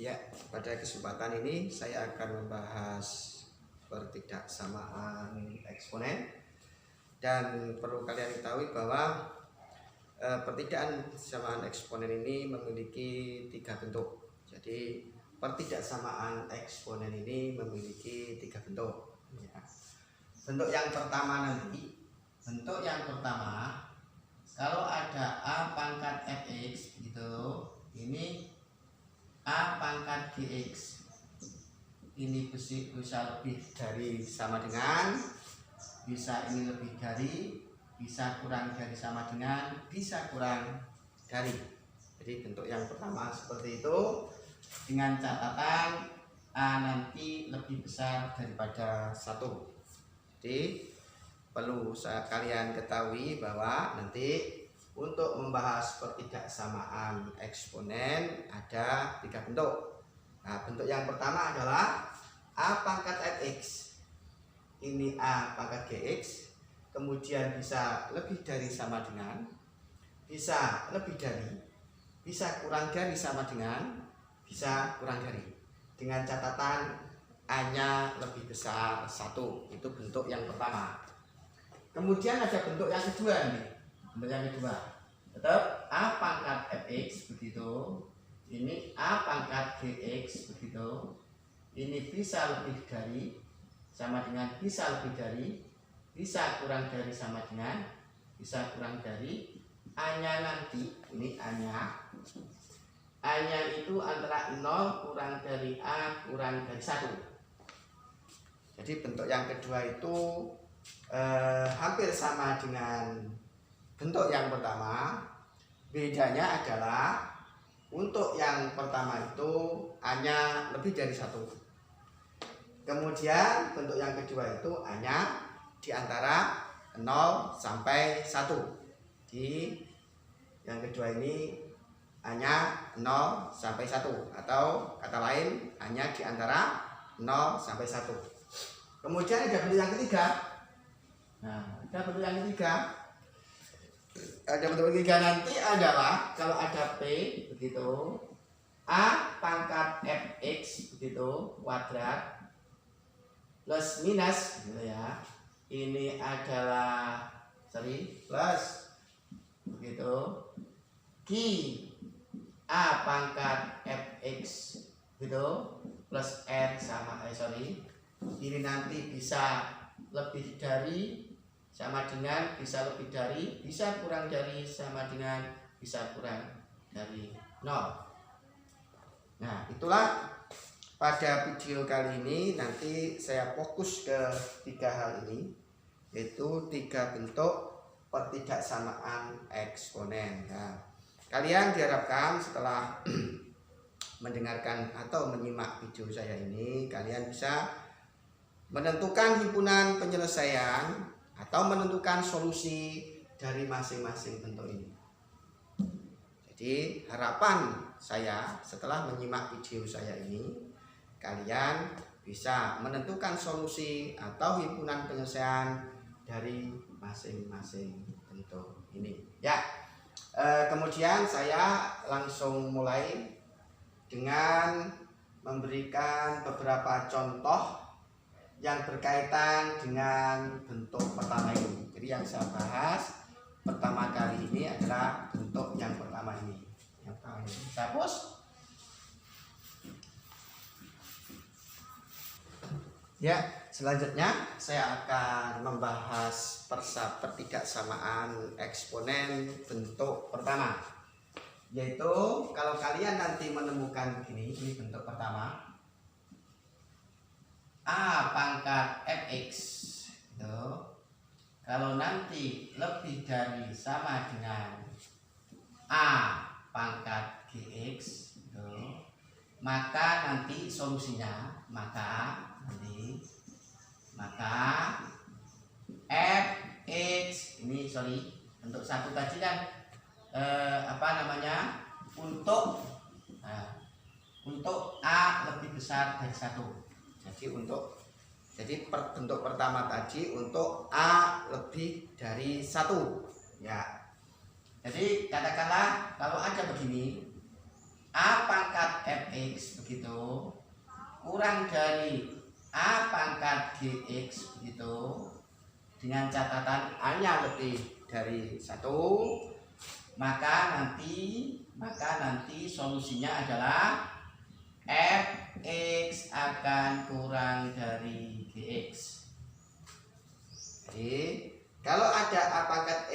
Ya, pada kesempatan ini saya akan membahas pertidaksamaan eksponen. Dan perlu kalian ketahui bahwa pertidaksamaan eksponen ini memiliki 3 bentuk. Jadi pertidaksamaan eksponen ini memiliki 3 bentuk. Ya. Bentuk yang pertama kalau ada A pangkat fx gitu, ini A pangkat gx, ini bisa lebih dari sama dengan, bisa ini lebih dari, bisa kurang dari sama dengan, bisa kurang dari. Jadi bentuk yang pertama seperti itu, dengan catatan A nanti lebih besar daripada 1. Jadi perlu kalian ketahui bahwa nanti untuk membahas pertidaksamaan eksponen ada 3 bentuk. Nah, bentuk yang pertama adalah A pangkat fx, ini A pangkat gx, kemudian bisa lebih dari sama dengan, bisa lebih dari, bisa kurang dari sama dengan, bisa kurang dari, dengan catatan A-nya lebih besar 1. Itu bentuk yang pertama. Kemudian ada bentuk yang kedua nih. Bentuk yang kedua tetap A pangkat fx begitu, ini A pangkat gx begitu, ini bisa lebih dari sama dengan, bisa lebih dari, bisa kurang dari sama dengan, bisa kurang dari. A-nya nanti, ini A-nya itu antara 0 kurang dari A kurang dari 1. Jadi bentuk yang kedua itu hampir sama dengan bentuk yang pertama. Bedanya adalah untuk yang pertama itu A-nya lebih dari 1. Kemudian bentuk yang kedua itu A-nya di antara 0 sampai 1. Di yang kedua ini A-nya 0 sampai 1, atau kata lain A-nya di antara 0 sampai 1. Kemudian ada bentuk yang ketiga. Nah, ada bentuk yang ketiga. Ada bentuk ketiga nanti adalah kalau ada P begitu, A pangkat fx begitu kuadrat plus minus gitu ya. Ini adalah plus begitu. Q A pangkat fx gitu plus r sama ini nanti bisa lebih dari, sama dengan, bisa lebih dari, bisa kurang dari, sama dengan, bisa kurang dari 0. Nah, itulah pada video kali ini nanti saya fokus ke 3 hal ini, yaitu 3 bentuk pertidaksamaan eksponen. Nah, kalian diharapkan setelah mendengarkan atau menyimak video saya ini, kalian bisa menentukan himpunan penyelesaian atau menentukan solusi dari masing-masing bentuk ini. Jadi harapan saya setelah menyimak video saya ini, kalian bisa menentukan solusi atau himpunan penyelesaian dari masing-masing bentuk ini. Ya, kemudian saya langsung mulai dengan memberikan beberapa contoh yang berkaitan dengan bentuk pertama ini. Jadi yang saya bahas pertama kali ini adalah bentuk yang pertama ini. Yang pertama ini. Saya hapus. Ya, selanjutnya saya akan membahas pertidaksamaan eksponen bentuk pertama. Yaitu kalau kalian nanti menemukan begini, ini bentuk pertama. A pangkat fx gitu. Kalau nanti lebih dari sama dengan A pangkat gx gitu, maka nanti solusinya maka fx ini untuk 1 tadi kan untuk A lebih besar dari 1. Jadi bentuk pertama tadi untuk A lebih dari 1. Ya. Jadi katakanlah kalau ada begini, A pangkat fx begitu kurang dari A pangkat gx begitu, dengan catatan A-nya lebih dari 1, maka nanti solusinya adalah fx akan kurang dari gx. Jadi kalau ada A pangkat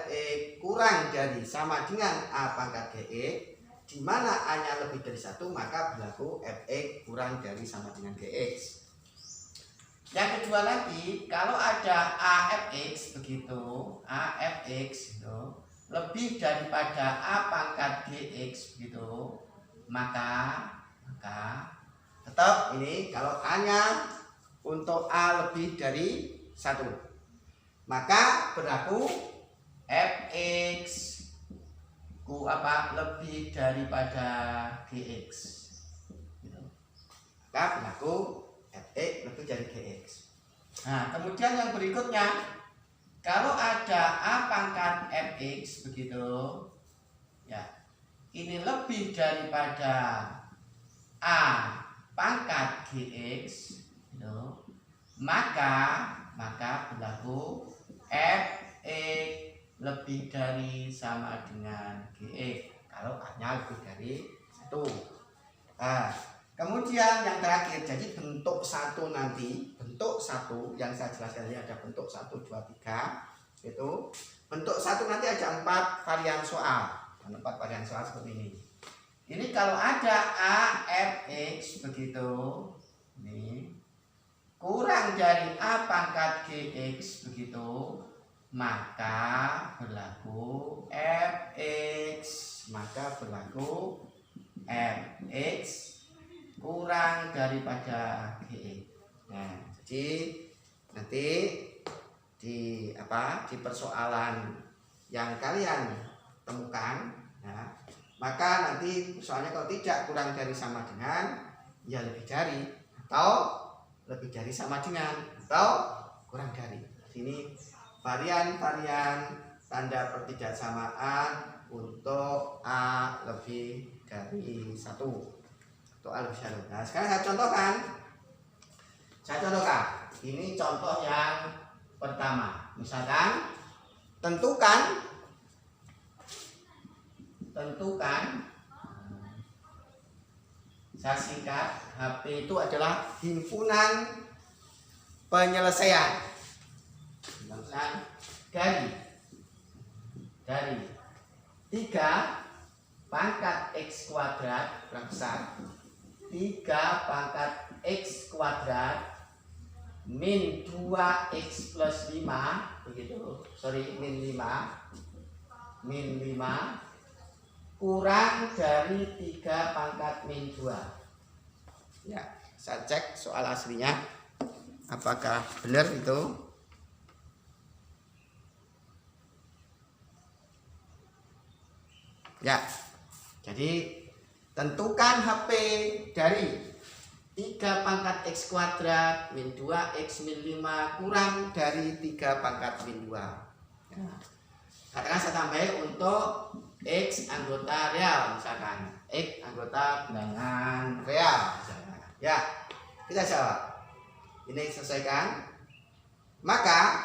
fx kurang dari sama dengan A pangkat gx, di mana A-nya lebih dari 1, maka berlaku fx kurang dari sama dengan gx. Yang kedua lagi, kalau ada AFX begitu, AFX itu lebih daripada A pangkat GX begitu, maka tetap ini kalau A-nya untuk A lebih dari 1, maka berlaku fx lebih daripada gx gitu. Maka berlaku fx lebih dari gx. Nah, kemudian yang berikutnya, kalau ada A pangkat fx begitu ya, ini lebih daripada A pangkat gx gitu, maka berlaku fx lebih dari sama dengan gx kalau A-nya lebih dari 1. Nah, kemudian yang terakhir, jadi bentuk 1 nanti, bentuk 1 yang saya jelaskan ini ada bentuk 1, 2, 3 itu. Bentuk 1 nanti ada 4 varian soal. 4 varian soal seperti ini. Ini kalau ada A fx begitu, ini kurang dari A pangkat gx begitu, maka berlaku fx kurang daripada gx. Nah, jadi nanti di persoalan yang kalian temukan, nah, maka nanti soalnya kalau tidak kurang dari sama dengan, ya lebih dari, atau lebih dari sama dengan, atau kurang dari. Ini varian-varian tanda pertidaksamaan untuk A lebih dari 1. Untuk A lebih dari 1. Nah, sekarang saya contohkan. Ini contoh yang pertama. Misalkan tentukan saya singkat, HP itu adalah himpunan penyelesaian dari 3 pangkat x kuadrat kurang besar, 3 pangkat x kuadrat min 2x plus 5 begitu, min 5 kurang dari 3 pangkat min 2. Ya, saya cek soal aslinya apakah benar itu. Ya, jadi tentukan HP dari 3 pangkat x kuadrat min 2x min 5 kurang dari 3 pangkat min 2. Ya. Katakan saya tambah untuk x anggota real, misalkan x anggota bilangan real misalkan. Ya, kita jawab. Ini selesaikan. Maka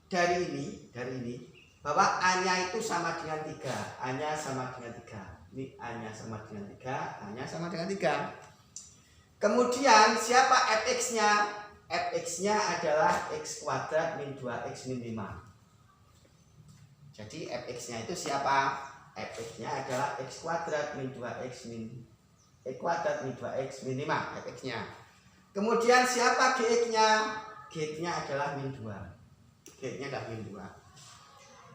dari ini bahwa A-nya itu sama dengan 3. A-nya sama dengan 3. Ini A-nya sama dengan 3, A-nya sama dengan 3. Kemudian siapa fx-nya? Fx-nya adalah x kuadrat min 2x min 5. Jadi fx-nya itu siapa? Fx-nya adalah x kuadrat min 2x min 2x min 5 fx-nya. Kemudian siapa gx-nya? Gx-nya adalah min 2. Gx-nya adalah min 2.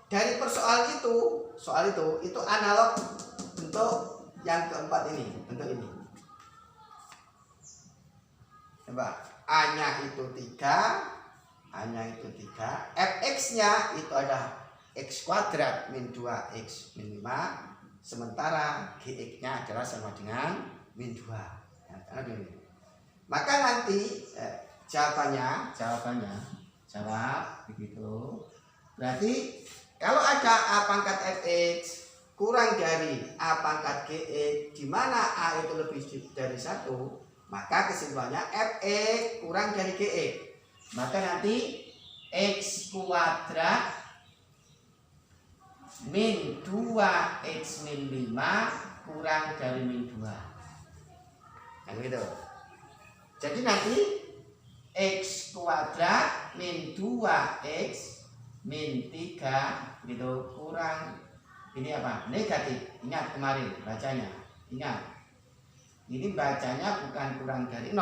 Dari persoalan itu analog bentuk yang keempat ini, bentuk ini. Coba, A-nya itu 3, fx-nya itu adalah x kuadrat min 2x min 5, sementara gx-nya adalah sama dengan min 2. Ya, maka nanti jawabannya jawab begitu. Berarti kalau ada A pangkat fx kurang dari A pangkat GX, di mana A itu lebih dari 1, maka kesimpulannya Fx kurang dari GX. Maka nanti X kuadrat min 2X min 5 kurang dari min 2. Nah gitu. Jadi nanti X kuadrat min 2X min 3 gitu kurang, ini apa? Negatif. Ingat kemarin bacanya. Ingat. Ini bacanya bukan kurang dari 0.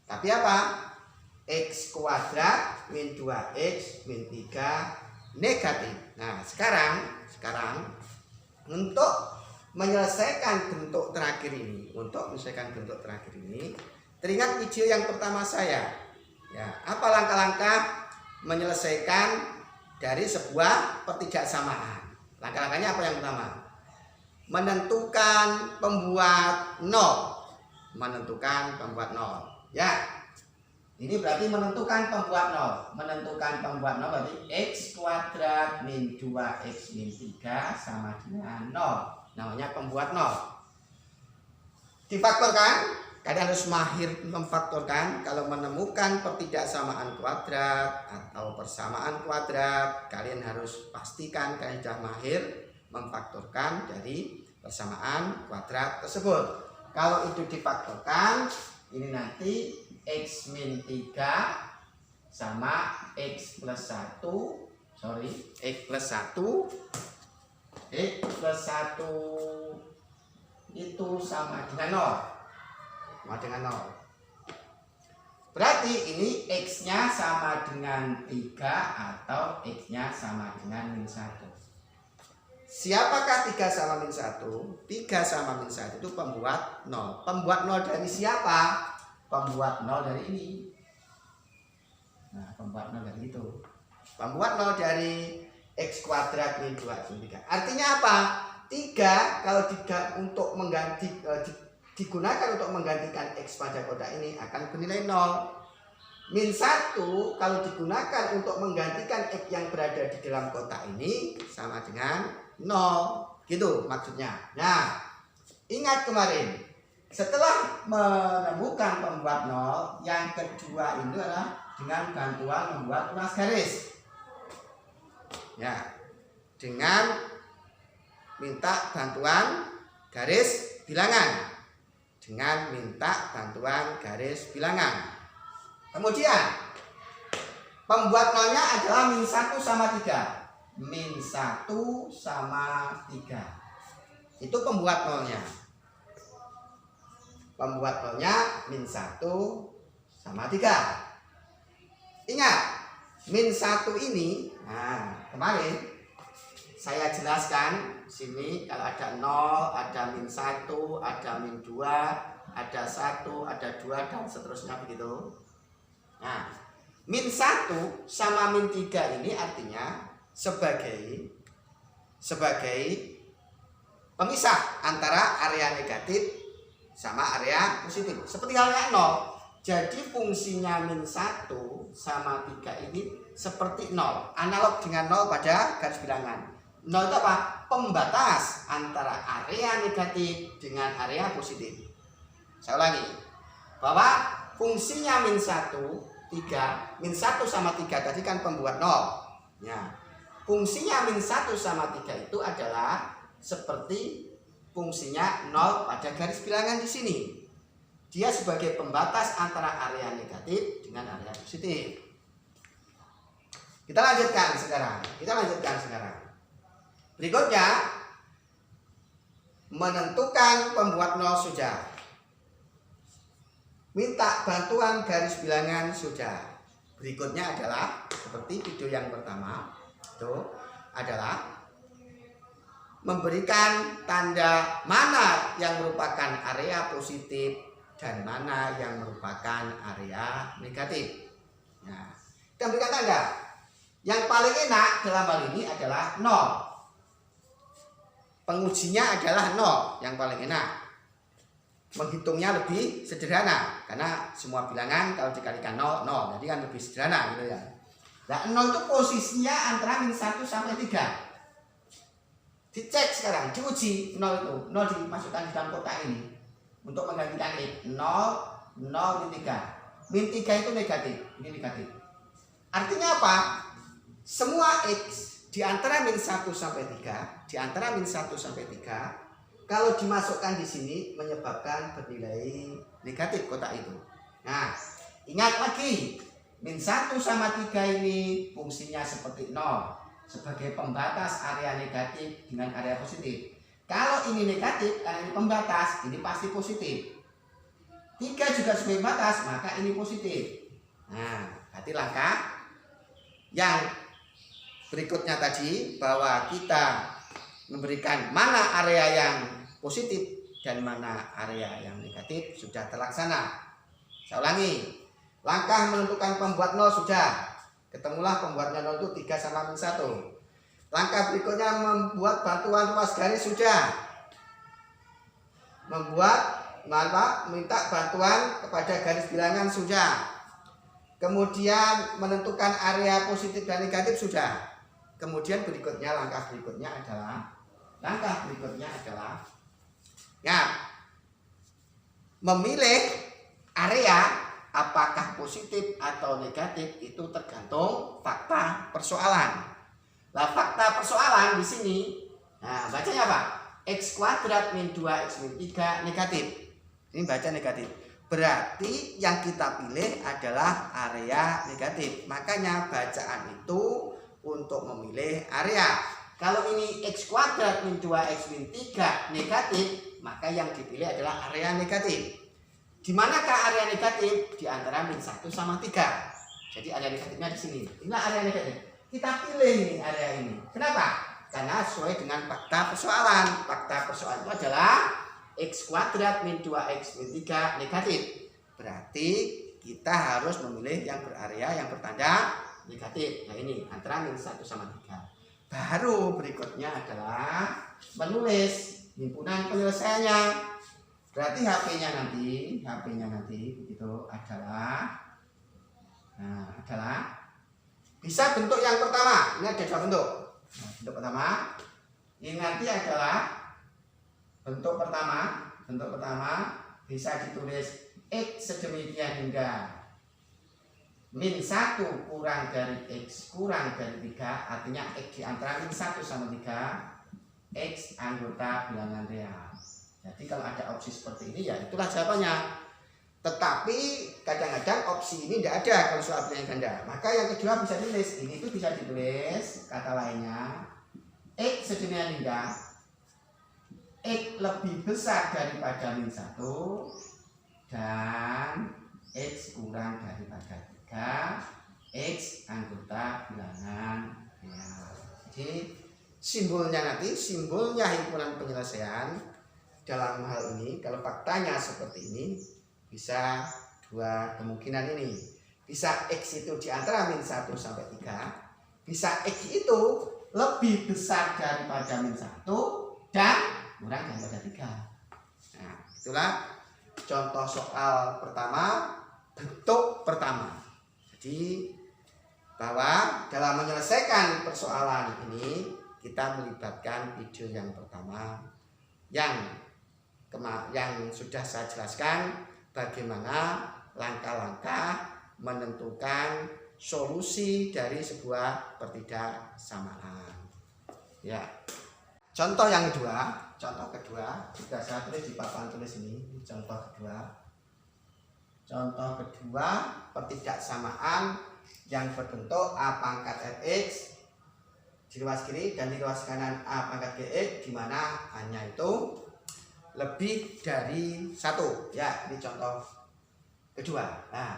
Tapi apa? X kuadrat min 2X min 3 negatif. Nah, sekarang untuk menyelesaikan bentuk terakhir ini, teringat video yang pertama saya. Ya, apa langkah-langkah menyelesaikan dari sebuah pertidaksamaan? Langkah-langkahnya apa yang pertama? Menentukan pembuat 0. Ya. Ini berarti menentukan pembuat 0. Menentukan pembuat 0 berarti X kuadrat min 2X min 3 sama dengan 0. Namanya pembuat 0. Difaktorkan. Kalian harus mahir memfaktorkan. Kalau menemukan pertidaksamaan kuadrat atau persamaan kuadrat, kalian harus pastikan kalian sudah mahir memfaktorkan dari persamaan kuadrat tersebut. Kalau itu difaktorkan, ini nanti X min 3 sama X plus 1 itu sama dengan 0. Berarti ini X-nya sama dengan 3 atau X-nya sama dengan min 1. Siapakah 3 sama min 1? 3 sama min 1 itu pembuat 0. Pembuat 0 dari siapa? Pembuat 0 dari ini. Nah, pembuat 0 dari itu. Pembuat 0 dari X kuadrat min 2 min 3. Artinya apa? 3 kalau untuk mengganti digunakan untuk menggantikan X pada kotak ini akan bernilai 0. Min 1 kalau digunakan untuk menggantikan X yang berada di dalam kotak ini sama dengan 0. Gitu maksudnya. Nah, ingat kemarin, setelah menemukan pembuat 0, yang kedua itu adalah dengan bantuan membuat tunas garis. Ya, dengan minta bantuan garis bilangan. Kemudian pembuat 0-nya adalah min 1 sama 3. Min 1 sama 3. Itu pembuat 0-nya. Pembuat 0-nya min 1 sama 3. Ingat, min 1 ini, nah kemarin saya jelaskan sini kalau ada 0, ada min 1, ada min 2, ada 1, ada 2 dan seterusnya begitu. Nah, min 1 sama min 3 ini artinya sebagai pemisah antara area negatif sama area positif. Seperti halnya 0. Jadi fungsinya min 1 sama 3 ini seperti 0. Analog dengan 0 pada garis bilangan. 0 itu apa? Pembatas antara area negatif dengan area positif. Saya ulangi. Bahwa fungsinya min 1, 3. Min 1 sama 3 tadi kan pembuat 0. Ya. Fungsinya min 1 sama 3 itu adalah seperti fungsinya 0 pada garis bilangan di sini. Dia sebagai pembatas antara area negatif dengan area positif. Kita lanjutkan sekarang. Berikutnya, menentukan pembuat 0 sudah. Minta bantuan garis bilangan sudah. Berikutnya adalah seperti video yang pertama, itu adalah memberikan tanda mana yang merupakan area positif dan mana yang merupakan area negatif. Nah, kita berikan tanda. Yang paling enak dalam hal ini adalah 0. Pengujinya adalah 0, yang paling enak. Menghitungnya lebih sederhana karena semua bilangan kalau dikalikan 0, 0. Jadi kan lebih sederhana gitu ya. Nah, 0 itu posisinya antara min 1 sampai 3. Dicek sekarang, diuji 0 itu. 0 dimasukkan di dalam kotak ini. Untuk menggantikan X. 0, 0, min 3. Min 3 itu negatif. Ini negatif. Artinya apa? Semua X di antara min 1 sampai 3, di antara min 1 sampai 3, kalau dimasukkan di sini menyebabkan bernilai negatif kotak itu. Nah, ingat lagi, min 1 sama 3 ini fungsinya seperti 0 sebagai pembatas area negatif dengan area positif. Kalau ini negatif, karena ini pembatas, ini pasti positif. 3 juga sebagai batas, maka ini positif. Nah, berarti langkah yang berikutnya tadi, bahwa kita memberikan mana area yang positif dan mana area yang negatif sudah terlaksana. Saya ulangi, langkah menentukan pembuat 0 sudah. Ketemulah pembuatnya 0 itu 3 sama min 1. Langkah berikutnya membuat bantuan ruas garis sudah. Minta bantuan kepada garis bilangan sudah. Kemudian menentukan area positif dan negatif sudah. Kemudian langkah berikutnya adalah ya, memilih area apakah positif atau negatif itu tergantung fakta persoalan. Nah, fakta persoalan di sini, nah bacanya apa? X kuadrat min 2x min 3 negatif. Ini baca negatif. Berarti yang kita pilih adalah area negatif. Makanya bacaan itu untuk memilih area. Kalau ini x kuadrat min 2x min 3 negatif, maka yang dipilih adalah area negatif. Di manakah area negatif? Di antara min 1 sama 3. Jadi area negatifnya di sini. Inilah area negatif. Kita pilih ini area ini. Kenapa? Karena sesuai dengan fakta persoalan. Fakta persoalan itu adalah x kuadrat min 2x min 3 negatif. Berarti kita harus memilih yang berarea yang bertanda negatif. Nah ini antara min 1 sama 3. Baru berikutnya adalah menulis himpunan penyelesaiannya. Berarti HP-nya nanti begitu adalah bisa bentuk yang pertama. Ini ada 2 bentuk. Nah, bentuk pertama ini nanti adalah bentuk pertama bisa ditulis X sedemikian hingga min 1 kurang dari X kurang dari 3, artinya X di antara min 1 sama 3, X anggota bilangan real. Jadi kalau ada opsi seperti ini ya itulah jawabannya. Tetapi kadang-kadang opsi ini tidak ada kalau soal bilangan ganda. Maka yang kedua bisa ditulis, ini tuh bisa ditulis kata lainnya X sedemikian hingga X lebih besar daripada min 1 dan X kurang daripada 3, X anggota bilangan real. Jadi simbolnya himpunan penyelesaian dalam hal ini, kalau faktanya seperti ini, bisa 2 kemungkinan ini. Bisa X itu di antara min 1 sampai 3, bisa X itu lebih besar daripada min 1 dan kurang daripada 3. Nah, itulah contoh soal pertama, bentuk pertama. Jadi bahwa dalam menyelesaikan persoalan ini kita melibatkan video yang pertama yang sudah saya jelaskan bagaimana langkah-langkah menentukan solusi dari sebuah pertidaksamaan. Ya. Contoh kedua juga saya tulis di papan tulis ini. Contoh kedua pertidaksamaan yang berbentuk A pangkat Fx di ruas kiri dan di ruas kanan A pangkat Gx, di mana hanya itu lebih dari 1. Ya, ini contoh kedua. Nah,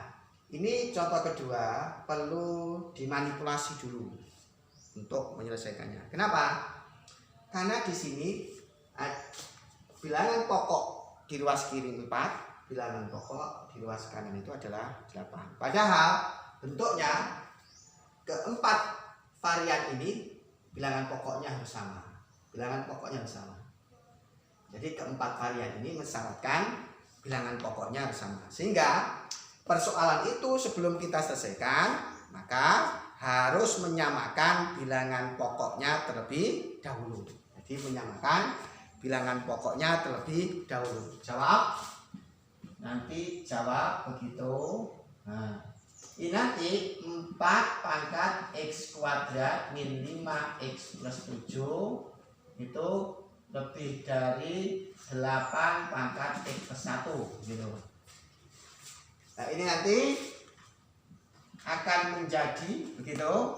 ini contoh kedua perlu dimanipulasi dulu untuk menyelesaikannya. Kenapa? Karena di sini bilangan pokok di ruas kiri 4, bilangan pokok di ruas kanan itu adalah 8. Padahal bentuknya keempat varian ini bilangan pokoknya harus sama. Jadi keempat varian ini mensyaratkan bilangan pokoknya harus sama. Sehingga persoalan itu sebelum kita selesaikan, maka harus menyamakan bilangan pokoknya terlebih dahulu. Jadi menyamakan bilangan pokoknya terlebih dahulu. Jawab. Nanti jawab begitu. Nah, ini nanti 4 pangkat X kuadrat min 5X plus 7 itu lebih dari 8 pangkat X plus 1 gitu. Nah, ini nanti akan menjadi begitu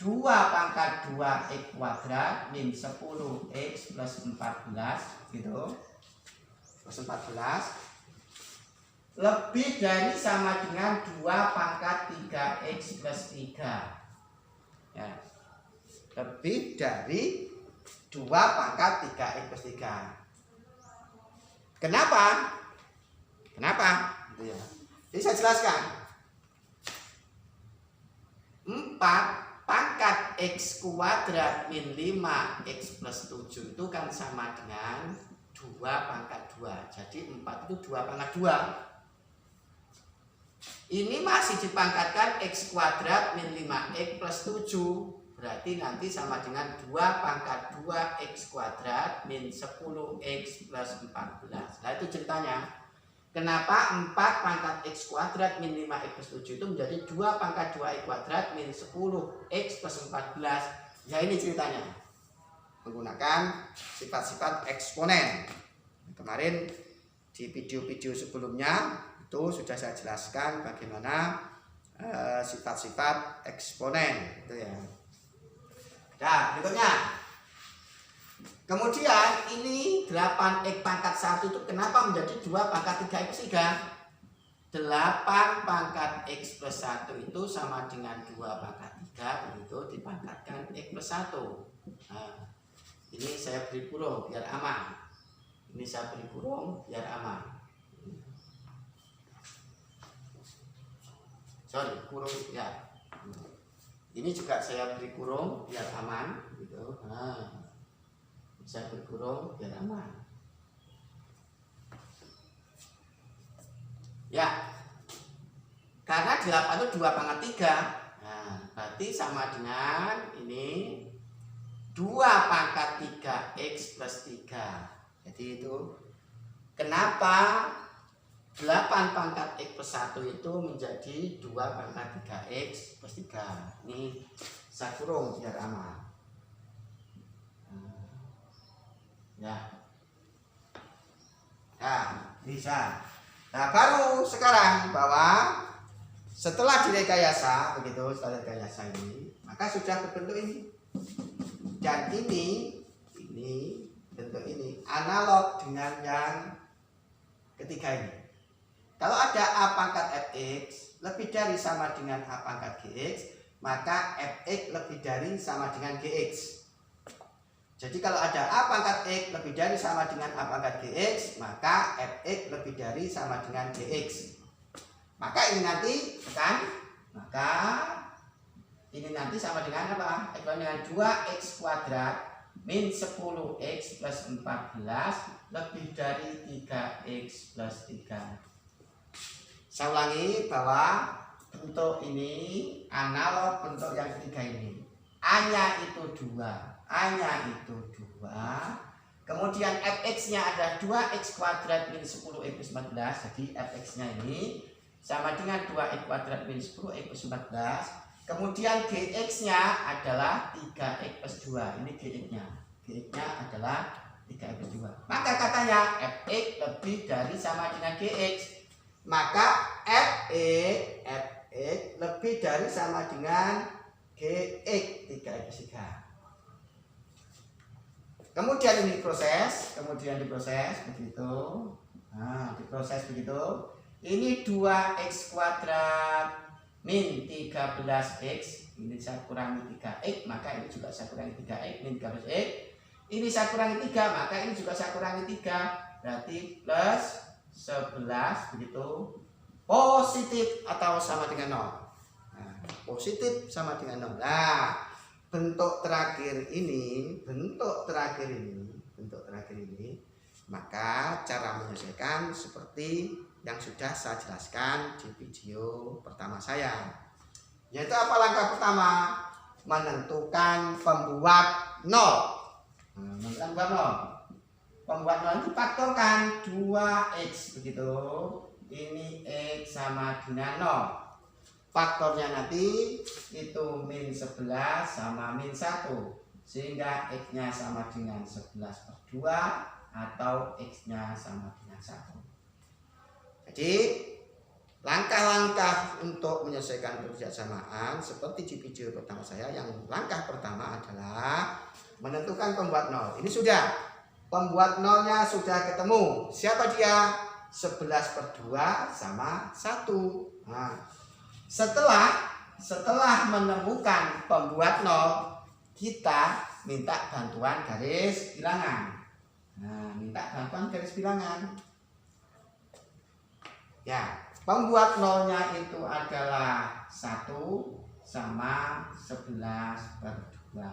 2 pangkat 2X kuadrat min 10X plus 14 gitu. Plus 14 lebih dari sama dengan 2 pangkat 3X plus 3 ya. Lebih dari 2 pangkat 3X plus 3. Kenapa? Kenapa? Gitu ya. Jadi saya jelaskan. 4 pangkat X kuadrat min 5X plus 7 itu kan sama dengan 2 pangkat 2. Jadi 4 itu 2 pangkat 2. Ini masih dipangkatkan X kuadrat min 5X plus 7. Berarti nanti sama dengan 2 pangkat 2X kuadrat min 10X plus 14. Nah itu ceritanya. Kenapa 4 pangkat X kuadrat min 5X plus 7 itu menjadi 2 pangkat 2X kuadrat min 10X plus 14. Ya ini ceritanya. Menggunakan sifat-sifat eksponen. Kemarin di video-video sebelumnya itu sudah saya jelaskan bagaimana sifat-sifat eksponen itu ya. Nah, berikutnya. Kemudian ini 8X pangkat 1 itu kenapa menjadi 2 pangkat 3X plus 3? 8 pangkat X plus 1 itu sama dengan 2 pangkat 3 begitu dipangkatkan X plus 1. Nah, ini saya beri kurung biar aman. Ini saya beri kurung biar aman. Sorry, kurung ya. Ini juga saya beri kurung biar aman gitu. Nah, saya beri kurung biar aman. Ya. Karena 8 itu 2 pangkat 3. Nah, berarti sama dengan ini 2 pangkat 3X plus 3. Jadi itu kenapa 8 pangkat X plus 1 itu menjadi 2 pangkat 3X plus 3. Ini saya kurung biar aman. Ya. Nah, bisa. Nah, baru sekarang bahwa setelah direkayasa, begitu, setelah direkayasa ini, maka sudah berbentuk ini. Dan ini bentuk ini analog dengan yang ketiga ini. Kalau ada A pangkat Fx lebih dari sama dengan A pangkat Gx, maka Fx lebih dari sama dengan Gx. Jadi kalau ada A pangkat X lebih dari sama dengan A pangkat Gx, maka Fx lebih dari sama dengan Gx. Maka ini nanti kan, maka ini nanti sama dengan apa? Sama dengan 2x kuadrat min 10x plus 14 lebih dari 3x plus 3. Saya ulangi bahwa bentuk ini analog bentuk yang ketiga ini. A-nya itu 2, A-nya itu 2. Kemudian Fx-nya ada 2x kuadrat min 10x plus 14. Jadi Fx-nya ini sama dengan 2x kuadrat min 10x plus 14. Kemudian Gx-nya adalah 3x plus 2. Ini Gx-nya. Gx-nya adalah 3x plus 2. Maka katanya Fx lebih dari sama dengan Gx. Maka Fx lebih dari sama dengan Gx 3x plus 3. Kemudian ini diproses begitu. Nah, diproses begitu. Ini 2x kuadrat min 13x. Ini saya kurangi 3x, maka ini juga saya kurangi 3x min 13x. Ini saya kurangi 3, maka ini juga saya kurangi 3. Berarti plus 11 begitu. Positif atau sama dengan 0. Nah, positif sama dengan 0. Nah, bentuk terakhir ini, maka cara menyelesaikan seperti yang sudah saya jelaskan di video pertama saya. Yaitu apa langkah pertama? Menentukan pembuat 0. Menentukan pembuat 0. Pembuat 0 itu faktorkan 2x begitu. Ini x sama dengan 0. Faktornya nanti itu min 11 sama min 1. Sehingga x-nya sama dengan 11/2 atau x-nya sama dengan 1. Jadi langkah-langkah untuk menyelesaikan persamaan seperti di video pertama saya, yang langkah pertama adalah menentukan pembuat 0. Ini sudah, pembuat 0-nya sudah ketemu. Siapa dia? 11/2 sama 1. Nah, setelah menemukan pembuat 0, kita minta bantuan garis bilangan. Nah, minta bantuan garis bilangan. Ya, pembuat 0-nya itu adalah 1 sama 11/2.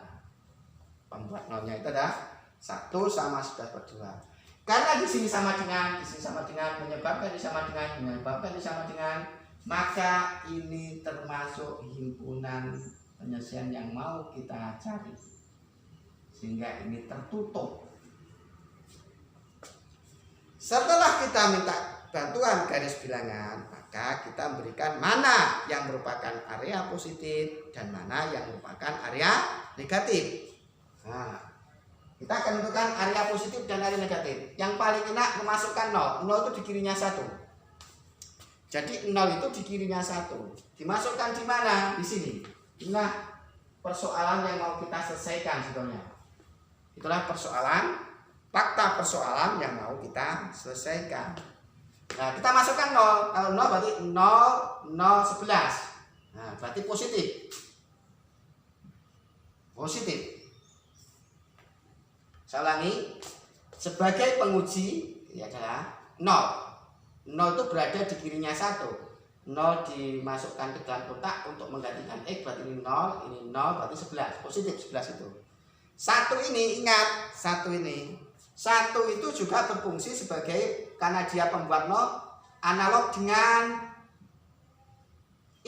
Pembuat 0-nya itu adalah 1 sama 11/2. Karena di sini sama dengan, menyebabkan ini sama dengan, maka ini termasuk himpunan penyelesaian yang mau kita cari. Sehingga ini tertutup. Setelah kita minta bantuan garis bilangan, maka kita berikan mana yang merupakan area positif dan mana yang merupakan area negatif. Nah, kita akan menentukan area positif dan area negatif. Yang paling enak memasukkan 0. 0 itu di kirinya 1. Jadi 0 itu di kirinya 1. Dimasukkan di mana? Di sini. Inilah persoalan yang mau kita selesaikan sebetulnya. Itulah persoalan, fakta persoalan yang mau kita selesaikan. Nah, kita masukkan 0. Kalau 0 berarti 0, 0, 11. Nah, berarti positif. Positif. Saya ulangi. Sebagai penguji, ini adalah 0. 0 itu berada di kirinya 1. 0 dimasukkan ke dalam kotak untuk menggantikan X, berarti ini 0, ini 0, berarti 11. Positif 11 itu. 1 ini, ingat, 1 ini. 1 itu juga berfungsi sebagai, karena dia pembuat 0, analog dengan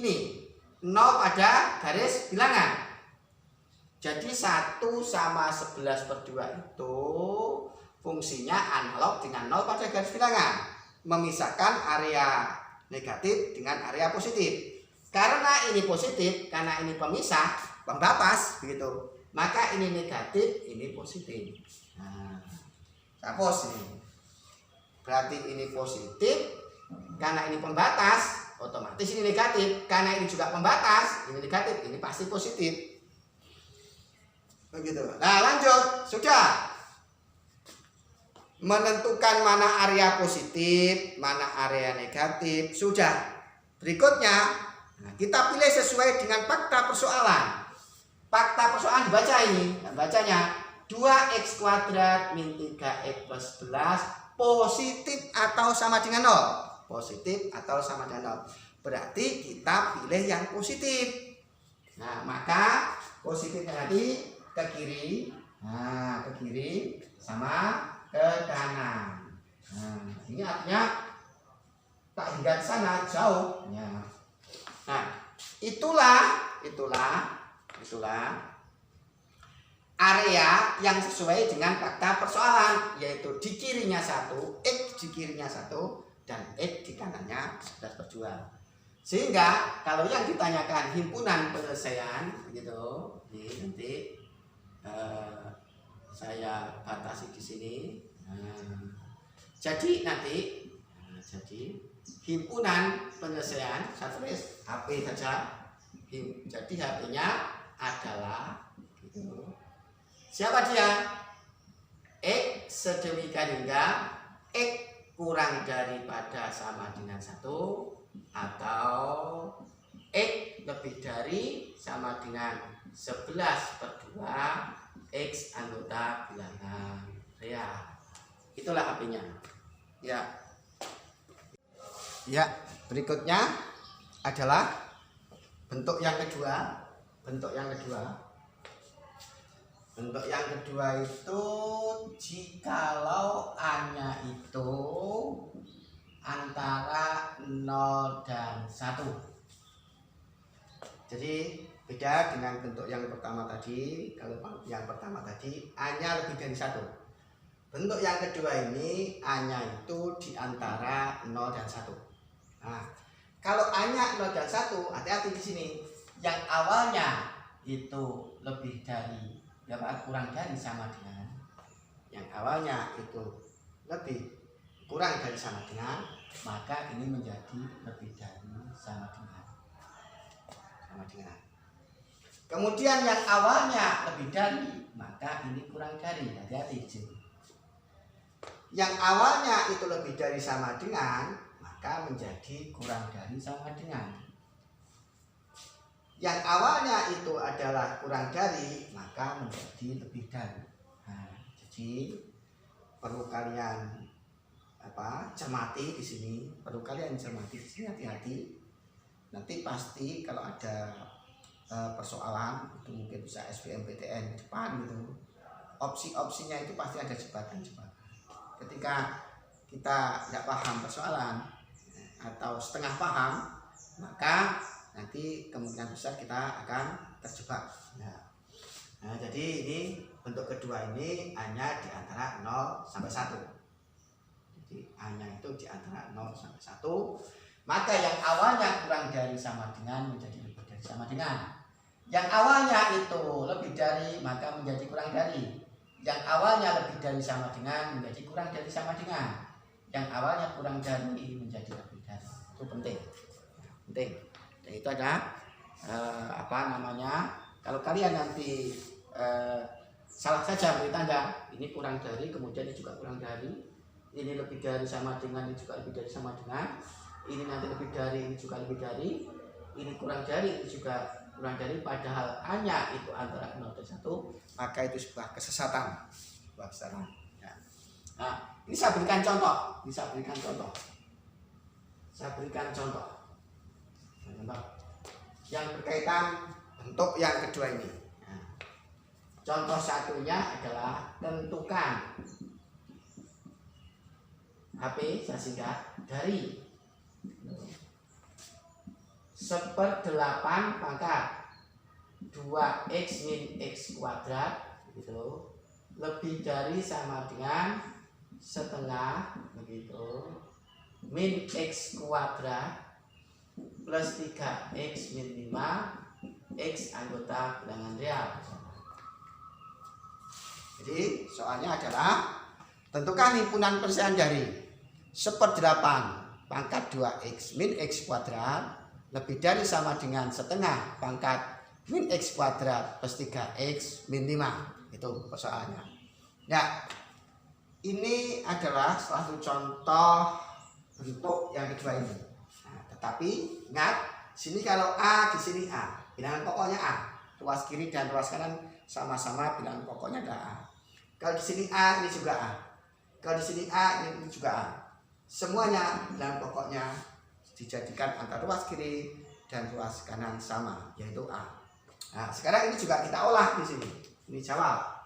ini. 0 pada garis bilangan. Jadi 1 sama 11/2 itu fungsinya analog dengan 0 pada garis bilangan. Memisahkan area negatif dengan area positif. Karena ini positif, karena ini pemisah, pembatas begitu, maka ini negatif, ini positif. Nah, hapus ini. Berarti ini positif, karena ini pembatas, otomatis ini negatif. Karena ini juga pembatas, ini negatif, ini pasti positif. Begitu. Nah, lanjut. Sudah. Menentukan mana area positif, mana area negatif, sudah. Berikutnya, kita pilih sesuai dengan fakta persoalan. Fakta persoalan dibaca ini, bacanya 2x² min 3x plus 11 positif atau sama dengan 0. Positif atau sama dengan 0. Berarti kita pilih yang positif. Nah, maka positifnya nanti ke kiri. Nah, ke kiri sama ke kanan. Nah, ini artinya tak hingga ke sana, jauh. Ya. Nah, itulah area yang sesuai dengan fakta persoalan, yaitu di kirinya 1, X di kirinya 1, dan X di kanannya 11/2. Sehingga kalau yang ditanyakan himpunan penyelesaian begitu, ini nanti saya batasi di sini. Jadi nanti, jadi himpunan penyelesaian, saya tulis HP saja. Jadi HP-nya adalah gitu. Siapa dia? X sedemikian hingga X kurang daripada sama dengan 1 atau X lebih dari sama dengan 11/2 X anggota bilangan real. Itulah HP-nya. Ya. Ya, berikutnya adalah bentuk yang kedua. Bentuk yang kedua itu jikalau A-nya itu antara 0 dan 1. Jadi Beda dengan bentuk yang pertama tadi. Kalau yang pertama tadi A-nya lebih dari 1. Bentuk yang kedua ini A-nya itu di antara 0 dan 1. Nah, kalau A-nya 0 dan 1, hati-hati di sini. Yang awalnya itu lebih dari kurang dari sama dengan, yang awalnya itu lebih kurang dari sama dengan, maka ini menjadi lebih dari sama dengan. Kemudian yang awalnya lebih dari, maka ini kurang dari. Hati-hati di sini. Yang awalnya itu lebih dari sama dengan, maka menjadi kurang dari sama dengan. Yang awalnya itu adalah kurang dari, maka menjadi lebih dari. Nah, jadi perlu kalian cermati di sini. Perlu kalian cermati di sini, hati-hati. Nanti pasti kalau ada persoalan itu mungkin bisa SBMPTN depan gitu, opsi-opsinya itu pasti ada jebakan-jebakan. Ketika kita tidak paham persoalan atau setengah paham, maka nanti kemungkinan besar kita akan terjebak. Nah, jadi ini bentuk kedua ini hanya di antara 0 sampai 1. Jadi hanya itu di antara 0 sampai 1. Maka yang awalnya kurang dari sama dengan menjadi lebih dari sama dengan. Yang awalnya itu lebih dari, maka menjadi kurang dari. Yang awalnya lebih dari sama dengan menjadi kurang dari sama dengan. Yang awalnya kurang dari menjadi lebih dari. Itu penting. Dan itu ada kalau kalian nanti salah saja beri tanda, ini kurang dari, kemudian ini juga kurang dari, ini lebih dari sama dengan, ini juga lebih dari sama dengan, ini nanti lebih dari, ini juga lebih dari, ini kurang dari, ini juga kurang dari, padahal hanya itu antara 0 dan 1, maka itu sebuah kesesatan. Ya. Nah, ini saya berikan contoh. Yang berkaitan bentuk yang kedua ini. Nah, contoh satunya adalah tentukan HP saya singkat dari 1/8 pangkat 2x min x kuadrat gitu, lebih dari sama dengan setengah begitu min x kuadrat plus 3x min 5 x anggota bilangan real. Jadi soalnya adalah tentukan himpunan persen dari 1/8 pangkat 2x min x kuadrat lebih dari sama dengan setengah pangkat min x kuadrat plus 3x min 5. Itu persoalannya. Ya, ini adalah salah satu contoh bentuk yang kedua ini. Nah, tetapi ingat, sini kalau A, di sini A, bilangan pokoknya A. Ruas kiri dan ruas kanan sama-sama bilangan pokoknya adalah A. Kalau di sini A, ini juga A. Kalau di sini A, ini juga A. Semuanya bilangan pokoknya dijadikan antara ruas kiri dan ruas kanan sama, yaitu A. Nah, sekarang ini juga kita olah di sini. Ini jawab.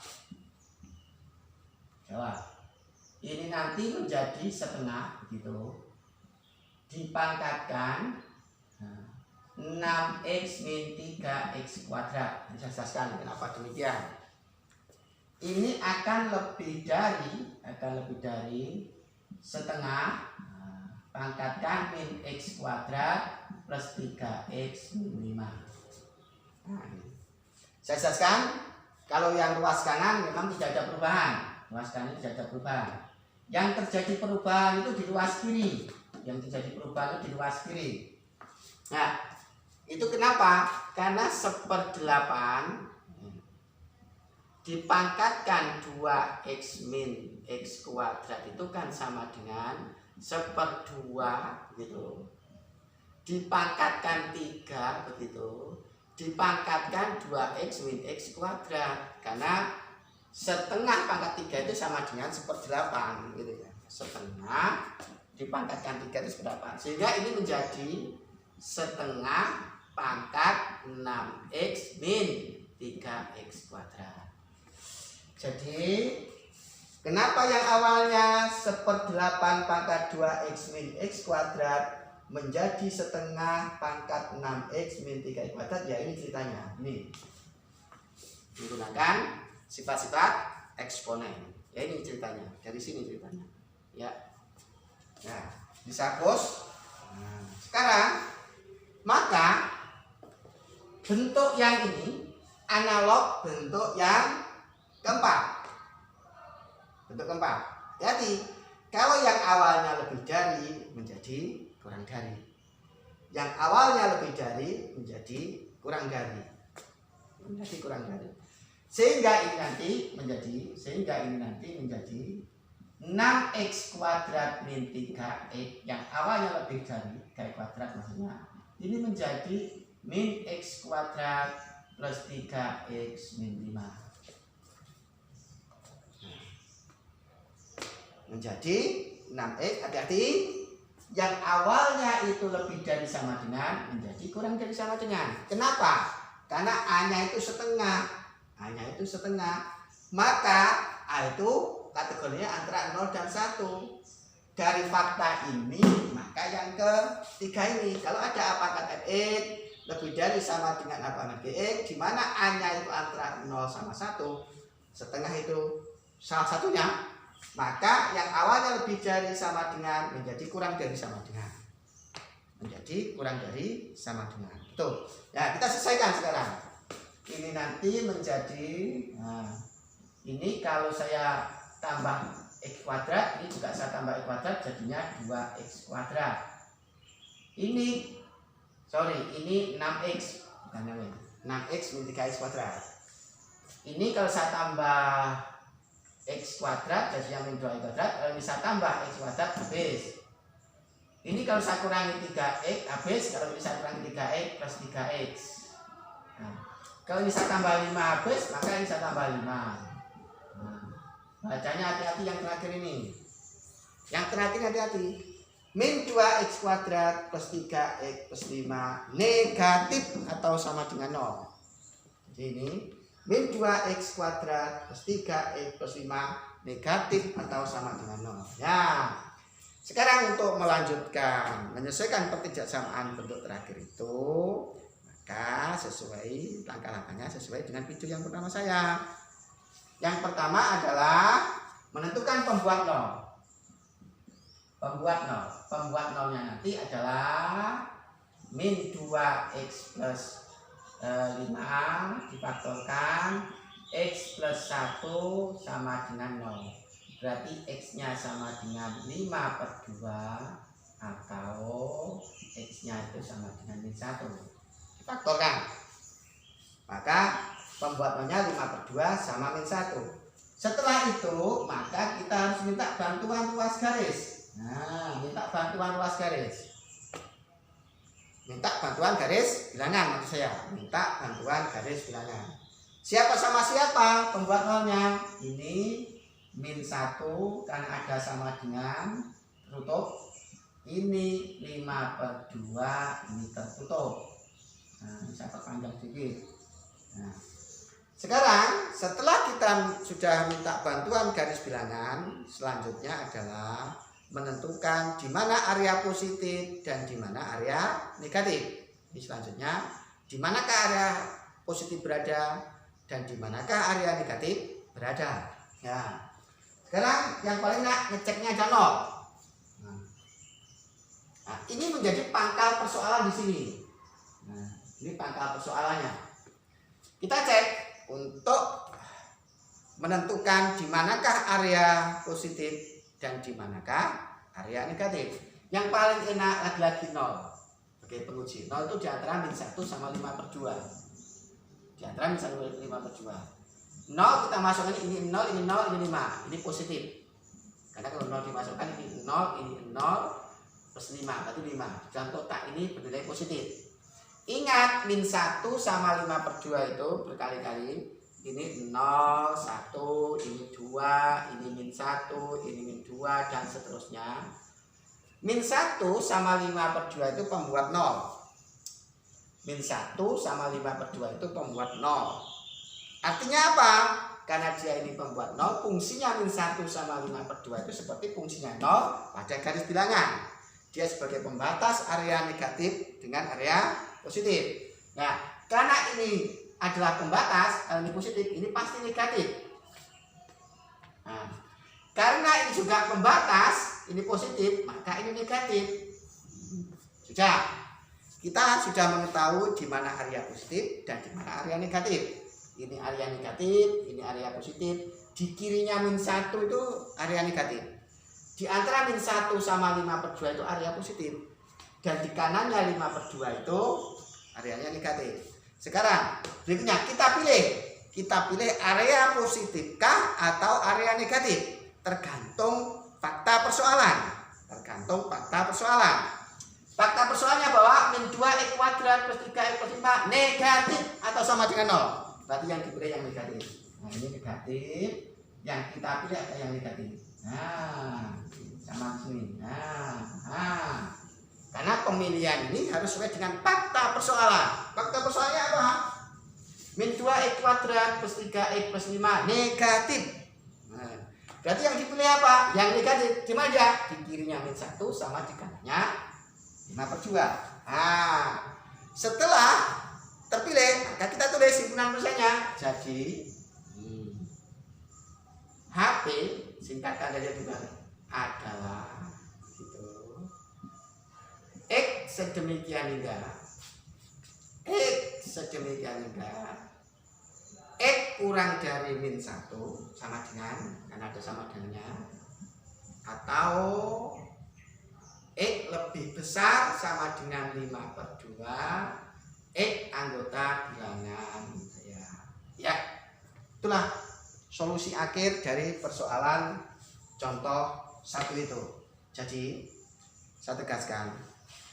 Ini nanti menjadi setengah begitu. Dipangkatkan 6x min 3x kuadrat. Bisa jelaskan kenapa demikian. Ini akan lebih dari setengah pangkatkan min x kuadrat plus 3x min 5. Nah, saya jelaskan, kalau yang ruas kanan memang tidak ada perubahan. Ruas kanan tidak ada perubahan. Yang terjadi perubahan itu di ruas kiri. Nah, itu kenapa? Karena 1/8 dipangkatkan 2x min x kuadrat itu kan sama dengan 1/2 gitu. Dipangkatkan 3 begitu. Dipangkatkan 2x min x kuadrat, karena setengah pangkat 3 itu sama dengan 1/8 gitu ya. Setengah dipangkatkan 3 itu 1/8. Sehingga ini menjadi setengah pangkat 6x min 3x kuadrat. Jadi kenapa yang awalnya 1/8 pangkat 2x min x kuadrat menjadi setengah pangkat 6x min 3x kuadrat. Ya ini ceritanya. Ini menggunakan sifat-sifat eksponen. Ya ini ceritanya. Dari sini ceritanya. Ya. Nah, bisa hapus. Nah, sekarang maka bentuk yang ini analog bentuk yang keempat. Bentuk keempat. Jadi kalau yang awalnya lebih dari menjadi kurang dari. Yang awalnya lebih dari menjadi kurang dari. Menjadi kurang dari. Sehingga ini nanti menjadi 6x kuadrat min 3x yang awalnya lebih dari 3x kuadrat maksudnya. Ini menjadi min x kuadrat plus 3x min 5. Menjadi 6x, hati-hati, yang awalnya itu lebih dari sama dengan menjadi kurang dari sama dengan. Kenapa? Karena A-nya itu setengah. A-nya itu setengah. Maka A itu kategorinya antara 0 dan 1. Dari fakta ini, maka yang ketiga ini, kalau ada A pangkat fx lebih dari sama dengan A pangkat gx, di mana A-nya itu antara 0 sama 1, setengah itu salah satunya, maka yang awalnya lebih dari sama dengan menjadi kurang dari sama dengan. Menjadi kurang dari sama dengan. Betul. Ya, kita selesaikan sekarang. Ini nanti menjadi, nah, ini kalau saya tambah x kuadrat, ini juga saya tambah x kuadrat, jadinya 2x kuadrat. Ini 6x, bukan namanya 6x min 3x kuadrat. Ini kalau saya tambah x kuadrat, jadinya min 2x kuadrat. Kalau bisa tambah x kuadrat, habis. Ini kalau saya kurangi 3x, habis. Kalau bisa kurangi 3x plus 3x. Nah, kalau bisa tambah 5 habis, maka ini saya tambah 5. Bacanya hati-hati yang terakhir ini. Yang terakhir hati-hati. Min 2x kuadrat plus 3x plus 5 negatif atau sama dengan 0. Jadi ini min 2x kuadrat plus 3x plus 5 negatif atau sama dengan 0. Ya. Sekarang untuk melanjutkan menyelesaikan pertidaksamaan bentuk terakhir itu, maka sesuai langkah-langkahnya sesuai dengan video yang pertama saya. Yang pertama adalah menentukan pembuat 0. Pembuat nolnya nanti adalah min 2x plus 5 difaktorkan x plus 1 sama dengan 0. Berarti x-nya sama dengan 5/2 atau x-nya itu sama dengan min 1. Difaktorkan. Maka pembuat nolnya 5/2 sama min 1. Setelah itu maka kita harus minta bantuan ruas garis. Nah, minta bantuan ruas garis. Minta bantuan garis bilangan maksud saya. Minta bantuan garis bilangan. Siapa sama siapa pembuat nolnya? Ini min 1 karena ada sama dengan tertutup. Ini 5/2 ini tertutup. Nah, ini saya perpanjang sedikit. Nah, sekarang setelah kita sudah minta bantuan garis bilangan, selanjutnya adalah menentukan di mana area positif dan di mana area negatif. Ini selanjutnya, di manakah area positif berada dan di manakah area negatif berada. Ya. Sekarang yang paling enak ngeceknya aja 0. Nah, ini menjadi pangkal persoalan di sini. Nah, ini pangkal persoalannya. Kita cek untuk menentukan di manakah area positif dan di manakah area negatif. Yang paling enak lagi-lagi 0 sebagai penguji. 0 itu di antara min 1 sama 5/2. Di antara min 1 sama 5/2. 0 kita masukkan ini 0, ini 0, ini 5. Ini positif. Karena kalau 0 dimasukkan ini 0, ini 0 plus 5, berarti 5. Contoh tak ini bernilai positif. Ingat min 1 sama 5/2 itu berkali-kali. Ini 0, 1, ini 2, ini min 1, ini min 2, dan seterusnya. Min 1 sama 5/2 itu pembuat 0. Min 1 sama 5/2 itu pembuat 0. Artinya apa? Karena dia ini pembuat 0, fungsinya min 1 sama 5/2 itu seperti fungsinya 0 pada garis bilangan. dia sebagai pembatas area negatif dengan area positif. Nah, karena ini adalah pembatas, ini positif, ini pasti negatif. Nah, karena ini juga pembatas, ini positif, maka ini negatif. Sudah. Kita sudah mengetahui di mana area positif dan di mana area negatif. Ini area negatif, ini area positif. Di kirinya -1 itu area negatif. Di antara -1 sama 5/2 itu area positif. Dan di kanannya 5/2 itu areanya negatif. Sekarang berikutnya kita pilih area positifkah atau area negatif. Tergantung fakta persoalan. Fakta persoalannya bahwa -2x² plus 3x plus 5 negatif atau sama dengan 0. Berarti yang dipilih yang negatif. Nah, ini negatif. Yang kita pilih ada yang negatif. Nah, sama sini. Nah. Karena pemilihan ini harus sesuai dengan fakta persoalan. Fakta persoalannya apa? -2x² plus 3x plus 5 negatif. Nah, berarti yang dipilih apa? Yang negatif. Gimana ya? Di kirinya -1 sama di kanannya 5/2. Nah, setelah terpilih, maka kita tulis himpunan persennya. Jadi HP singkatkan dari juga adalah gitu. X sedemikian hingga X kurang dari -1 sama dengan, karena ada sama dengannya, atau X lebih besar sama dengan 5/2 X anggota bilangan. Ya, itulah solusi akhir dari persoalan contoh 1 itu. Jadi saya tegaskan,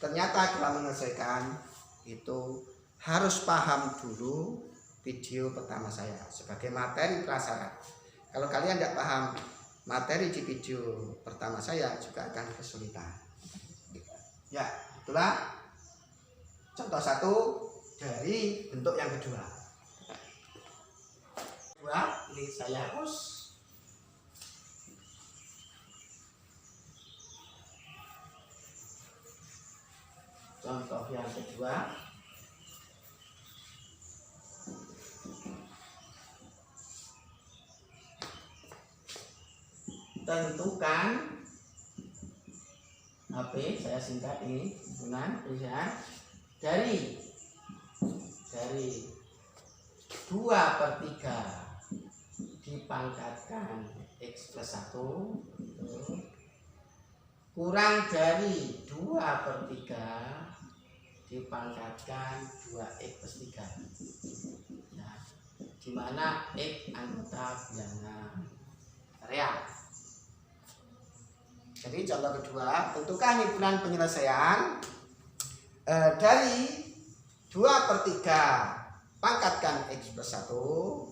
ternyata dalam menyelesaikan itu harus paham dulu video pertama saya sebagai materi prasyarat. Kalau kalian tidak paham materi di video pertama saya, juga akan kesulitan. Ya, itulah contoh 1 dari bentuk yang kedua. Ini saya hapus. Contoh yang kedua. Tentukan HP, saya singkat ini himpunan tulisan dari 2/3 dipangkatkan X plus 1 kurang dari 2/3 dipangkatkan 2x plus 3. Nah, dimana X anggota bilangan real. Jadi contoh kedua, tentukan himpunan penyelesaian dari 2/3 pangkatkan X plus 1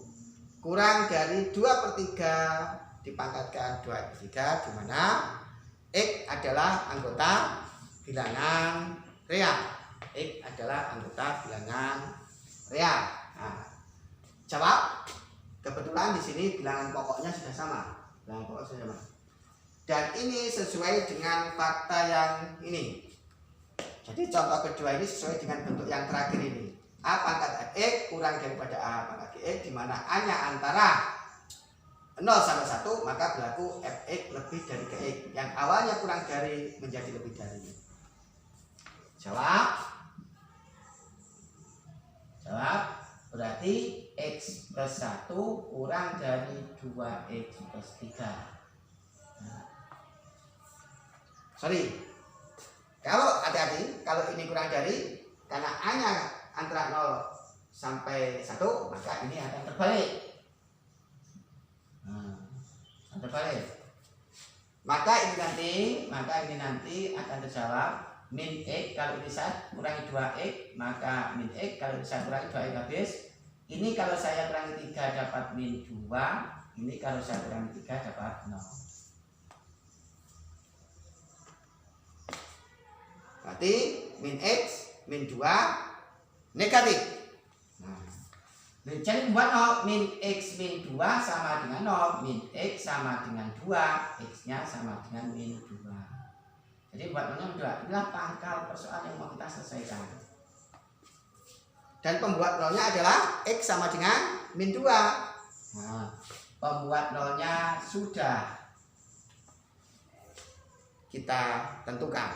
kurang dari 2/3 dipangkatkan 2x plus 3, di mana X adalah anggota bilangan real. X adalah anggota bilangan real. Nah, jawab. Kebetulan di sini bilangan pokoknya sudah sama. Dan ini sesuai dengan fakta yang ini. Jadi contoh kedua ini sesuai dengan bentuk yang terakhir ini. A pangkat X kurang daripada A pangkat X, di mana A-nya antara 0 sampai 1, maka berlaku Fx lebih dari Gx. Yang awalnya kurang dari menjadi lebih dari. Jawab. Berarti X plus 1 kurang dari 2x plus 3. Sorry, kalau hati-hati, kalau ini kurang dari, karena A-nya antara 0 sampai 1, maka ini akan terbalik. Maka ini nanti akan terjawab min X kalau ini 1 kurangi 2x, maka min X kalau saya kurangi 2x habis. Ini kalau saya kurangi 3 dapat min 2, ini kalau saya kurangi 3 dapat 0. Berarti min X, min 2 negatif. Nah, jadi membuat 0, min X min 2 sama dengan 0, min X sama dengan 2, X nya sama dengan min 2. Jadi pembuat nolnya min 2. Inilah pangkal persoalan yang mau kita selesaikan. Dan pembuat nolnya adalah X sama dengan min 2. Nah, pembuat nolnya sudah kita tentukan.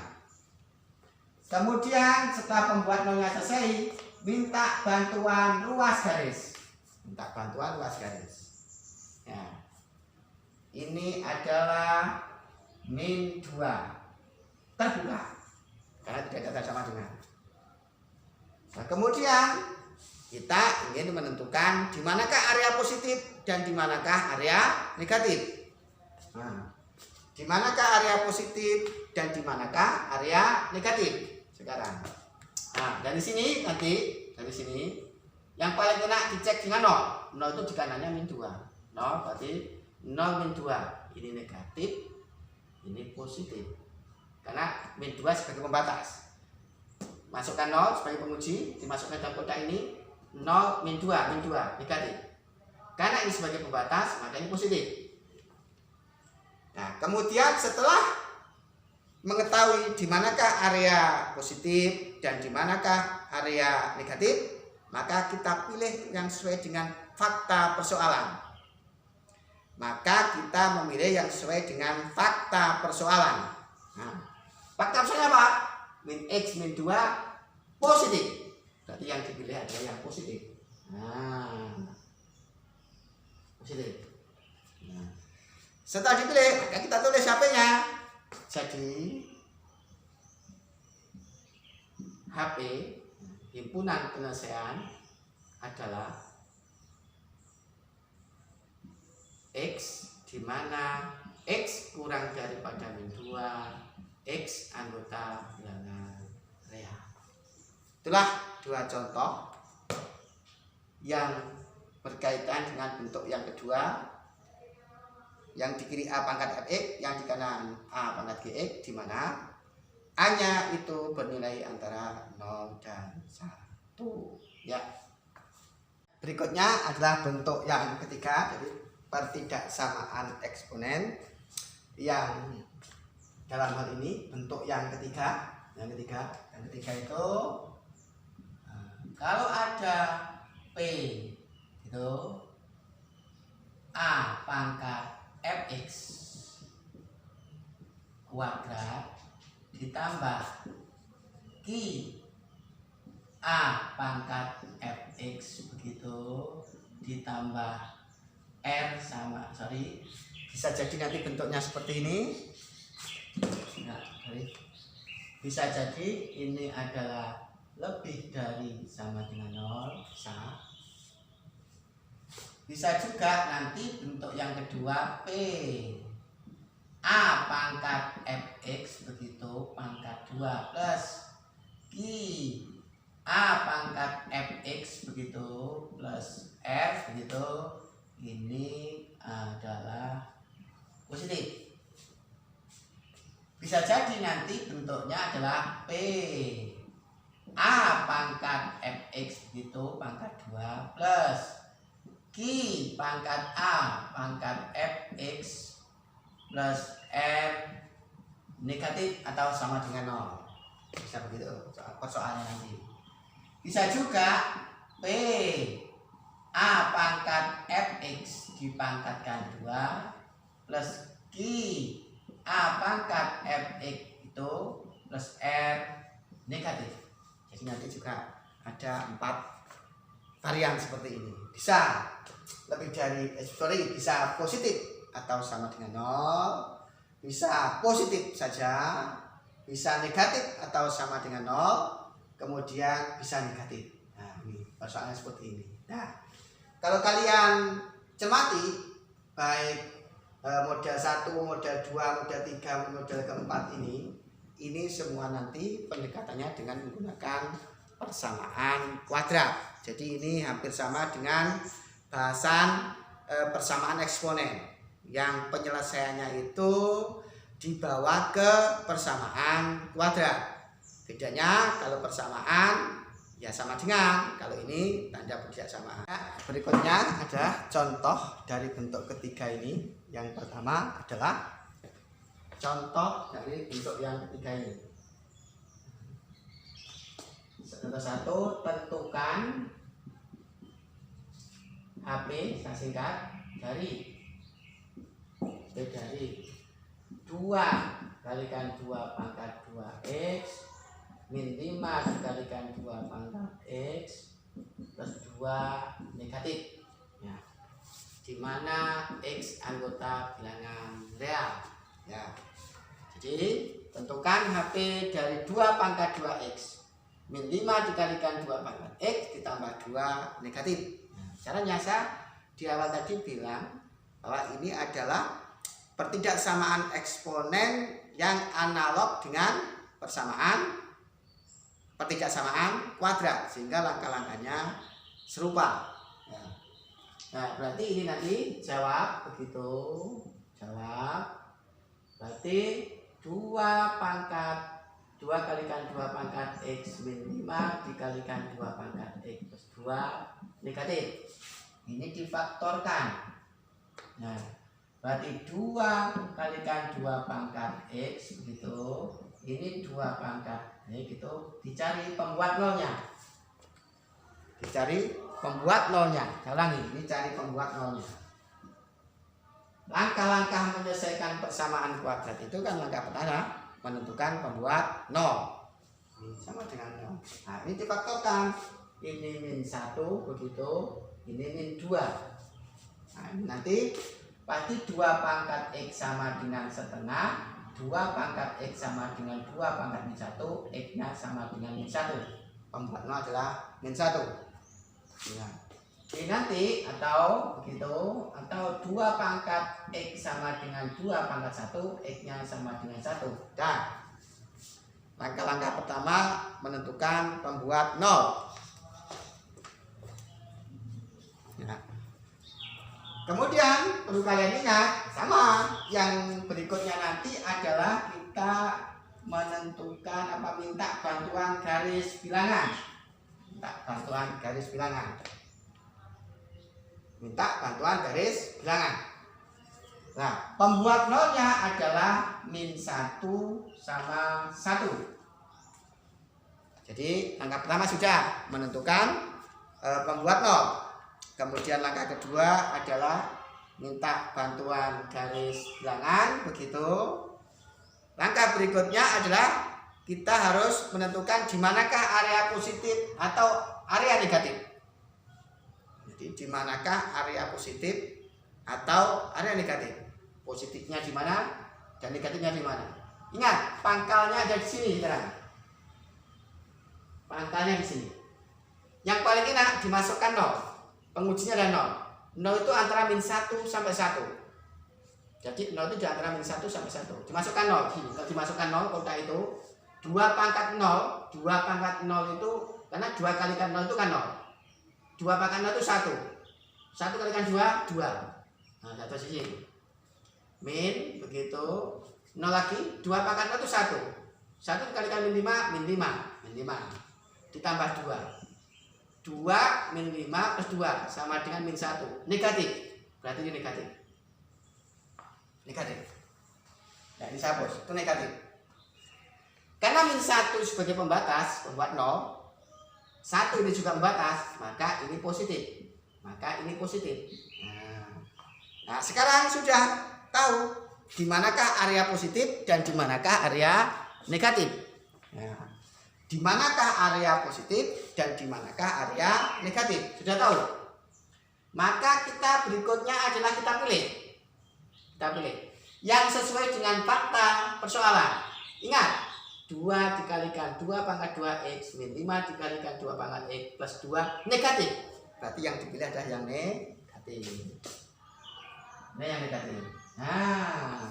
Kemudian setelah pembuat nolnya selesai, minta bantuan luas garis. Minta bantuan luas garis. Ya. Ini adalah min 2 terbuka karena tidak ada sama dengan. Nah, kemudian kita ingin menentukan di manakah area positif dan di manakah area negatif. Nah, di manakah area positif dan di manakah area negatif sekarang. Nah, dari sini nanti dari sini yang paling enak dicek dengan 0. 0 itu di kanannya min 2. 0 berarti 0 min 2. Ini negatif, ini positif. Karena min 2 sebagai pembatas. Masukkan 0 sebagai penguji, dimasukkan dalam kotak ini 0 min 2 negatif. Karena ini sebagai pembatas, maka ini positif. Nah, kemudian setelah mengetahui di manakah area positif dan di manakah area negatif, maka kita pilih yang sesuai dengan fakta persoalan. Maka kita memilih yang sesuai dengan fakta persoalan. Nah, fakta persoalannya apa? Min X min 2 positif. Berarti yang dipilih adalah yang positif. Nah, positif. Nah, setelah dipilih, maka kita tulis HP-nya. Jadi HP himpunan penyelesaian adalah X, di mana X kurang daripada min 2, X anggota bilangan real. Itulah 2 contoh yang berkaitan dengan bentuk yang kedua, yang di kiri A pangkat Fx, yang di kanan A pangkat Gx, di mana A-nya itu bernilai antara 0 dan 1. Ya. Berikutnya adalah bentuk yang ketiga, jadi pertidaksamaan eksponen, yang dalam hal ini bentuk yang ketiga. Yang ketiga itu kalau ada P itu A pangkat Fx kuadrat ditambah Q A pangkat Fx begitu ditambah R bisa jadi nanti bentuknya seperti ini. Nah, bisa jadi ini adalah lebih dari sama dengan 0, bisa juga nanti bentuk yang kedua P A pangkat Fx begitu pangkat 2 plus Q A pangkat Fx begitu plus R begitu, ini adalah positif. Bisa jadi nanti bentuknya adalah P A pangkat Fx begitu pangkat 2 plus Q pangkat A pangkat Fx plus R negatif atau sama dengan 0. Bisa begitu persoalannya nanti. Bisa juga P A pangkat Fx dipangkatkan 2 plus Q A pangkat Fx itu plus R negatif. Jadi nanti juga ada 4 varian seperti ini. Bisa lebih dari bisa positif atau sama dengan 0, bisa positif saja, bisa negatif atau sama dengan 0, kemudian bisa negatif. Nah, ini persoalannya seperti ini. Nah, kalau kalian cermati baik model 1, model 2, model 3, model keempat ini semua nanti pendekatannya dengan menggunakan persamaan kuadrat. Jadi ini hampir sama dengan bahasan persamaan eksponen yang penyelesaiannya itu dibawa ke persamaan kuadrat. Bedanya kalau persamaan ya sama dengan, kalau ini tanda persamaan. Berikutnya ada contoh dari bentuk ketiga ini. Yang pertama adalah contoh dari bentuk yang ketiga ini. Contoh 1, tentukan HP, saya singkat, dari 2 kalikan 2 pangkat 2x min 5 dikalikan 2 pangkat x plus 2 negatif ya, dimana x anggota bilangan real ya. Jadi tentukan HP dari 2 pangkat 2x min 5 dikalikan 2 pangkat x ditambah 2 negatif. Nah, caranya saya di awal tadi bilang bahwa ini adalah pertidaksamaan eksponen yang analog dengan pertidaksamaan kuadrat, sehingga langkah-langkahnya serupa ya. Nah berarti ini nanti jawab begitu, berarti 2 kalikan 2 pangkat x min 5 dikalikan 2 pangkat x plus 2 negatif. Ini difaktorkan. Nah berarti 2 kalikan 2 pangkat x begitu, ini 2 pangkat x gitu, dicari pembuat nolnya. Saya ulangi, ini cari pembuat nolnya. Langkah-langkah menyelesaikan persamaan kuadrat itu kan langkah pertama menentukan pembuat nol. Ini sama dengan nol. Nah ini difaktorkan, ini min 1 begitu, ini min 2. Nah ini nanti pasti 2 pangkat x sama dengan setengah, 2 pangkat x sama dengan 2 pangkat min 1, x nya sama dengan min 1. Pembuat nol adalah min 1 ya. Ini nanti atau begitu, atau 2 pangkat x sama dengan 2 pangkat 1, x nya sama dengan 1. Dan langkah-langkah pertama menentukan pembuat nol ya. Kemudian perlu kalian ingat, sama yang berikutnya nanti adalah kita menentukan minta bantuan garis bilangan. Nah, pembuat nolnya adalah min 1 sama 1. Jadi langkah pertama sudah menentukan pembuat nol. Kemudian langkah kedua adalah minta bantuan garis bilangan begitu. Langkah berikutnya adalah kita harus menentukan di manakah area positif atau area negatif. Jadi di manakah area positif atau area negatif. Positifnya di mana dan negatifnya di mana. Ingat, pangkalnya ada di sini sekarang. Pangkalnya di sini. Yang paling enak dimasukkan nol. Pengujinya ada nol. Nol itu antara min 1 sampai 1. Jadi nol itu di antara min 1 sampai 1. Dimasukkan nol. Kalau dimasukkan nol, kotak itu 2 pangkat 0. 2 pangkat 0 itu, karena 2 kalikan 0 itu kan 0. 2 pangkat 0 itu 1. 1 kalikan 2, 2. Nah, data sini. Min, begitu. 0 lagi, 2 pangkat 0 itu 1. 1 dikalikan min 5, min 5. Ditambah 2. 2 min 5 plus 2 sama dengan min 1. Negatif. Berarti ini negatif. Nah ini saya hapus, itu negatif. Karena min 1 sebagai pembatas, pembuat 0, 1 ini juga pembatas, maka ini positif. Nah sekarang sudah tahu di manakah area positif dan di manakah area negatif. Nah, di manakah area positif dan di manakah area negatif, sudah tahu. Maka kita berikutnya adalah kita pilih yang sesuai dengan fakta persoalan. Ingat, 2 dikalikan 2 pangkat 2x min 5 dikalikan 2 pangkat x plus 2 negatif. Berarti yang dipilih adalah yang negatif. Nah, yang negatif. Nah,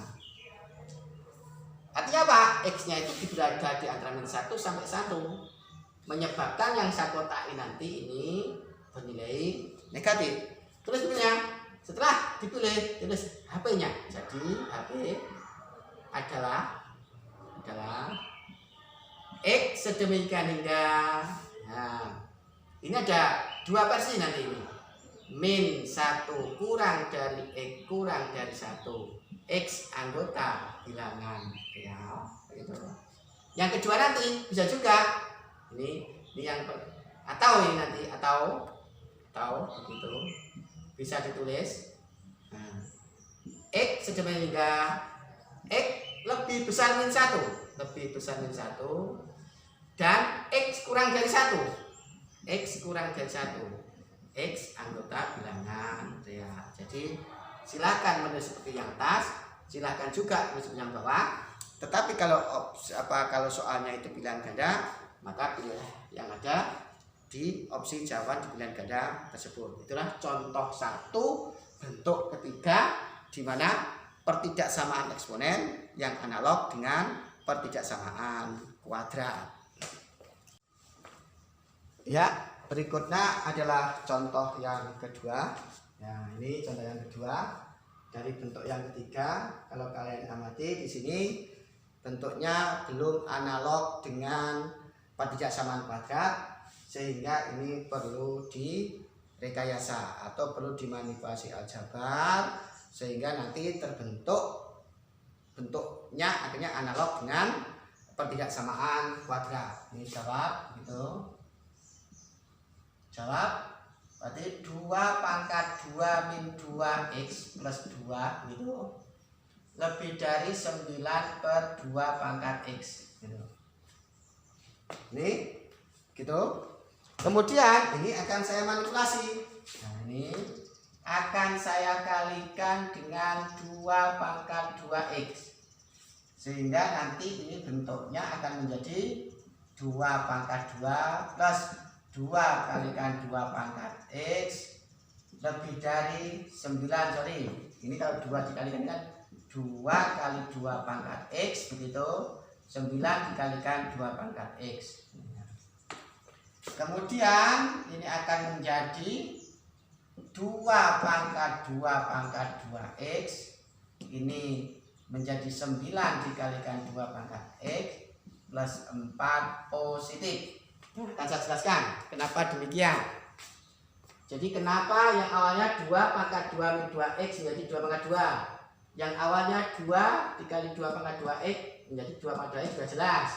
artinya apa? X-nya itu berada di antara min 1 sampai 1. Menyebabkan yang saya kotakin nanti ini bernilai negatif. Terus setelah dipilih, tulis HP-nya. Jadi HP adalah X sedemikian hingga. Nah, ini ada 2 versi nanti ini. min 1 kurang dari X kurang dari 1 X anggota bilangan, ya gitu. Yang kedua nanti bisa juga ini yang atau ini nanti atau begitu bisa ditulis. Nah, X sedemikian hingga X lebih besar min 1 dan X kurang dari 1 X kurang dari 1 X anggota bilangan, ya. Jadi silakan menulis seperti yang atas, silakan juga menulis yang bawah. Tetapi kalau soalnya itu pilihan ganda, maka pilihlah yang ada di opsi jawaban di pilihan ganda tersebut. Itulah contoh 1 bentuk ketiga di mana pertidaksamaan eksponen yang analog dengan pertidaksamaan kuadrat. Ya, berikutnya adalah contoh yang kedua. Nah, ini contoh yang kedua dari bentuk yang ketiga. Kalau kalian amati di sini bentuknya belum analog dengan pertidaksamaan kuadrat, sehingga ini perlu direkayasa atau perlu dimanipulasi aljabar sehingga nanti bentuknya akhirnya analog dengan pertidaksamaan kuadrat. Ini jawab gitu. Jawab berarti 2 pangkat 2 min 2x plus 2 gitu lebih dari 9 per 2 pangkat x gitu. Ini gitu. Kemudian ini akan saya manipulasi. Nah, ini akan saya kalikan dengan 2 pangkat 2x sehingga nanti ini bentuknya akan menjadi 2 pangkat 2 plus 2 kalikan 2 pangkat X lebih dari 9, sorry. Ini kalau 2 dikalikan kan 2 kali 2 pangkat X begitu. 9 dikalikan 2 pangkat X. Kemudian ini akan menjadi 2 pangkat 2 pangkat 2X. Ini menjadi 9 dikalikan 2 pangkat X plus 4 positif. Akan saya jelaskan kenapa demikian. Jadi kenapa yang awalnya 2 pangkat 2 min 2x menjadi 2 pangkat 2. Yang awalnya 2 dikali 2 pangkat 2x menjadi 2 pangkat 2x sudah jelas.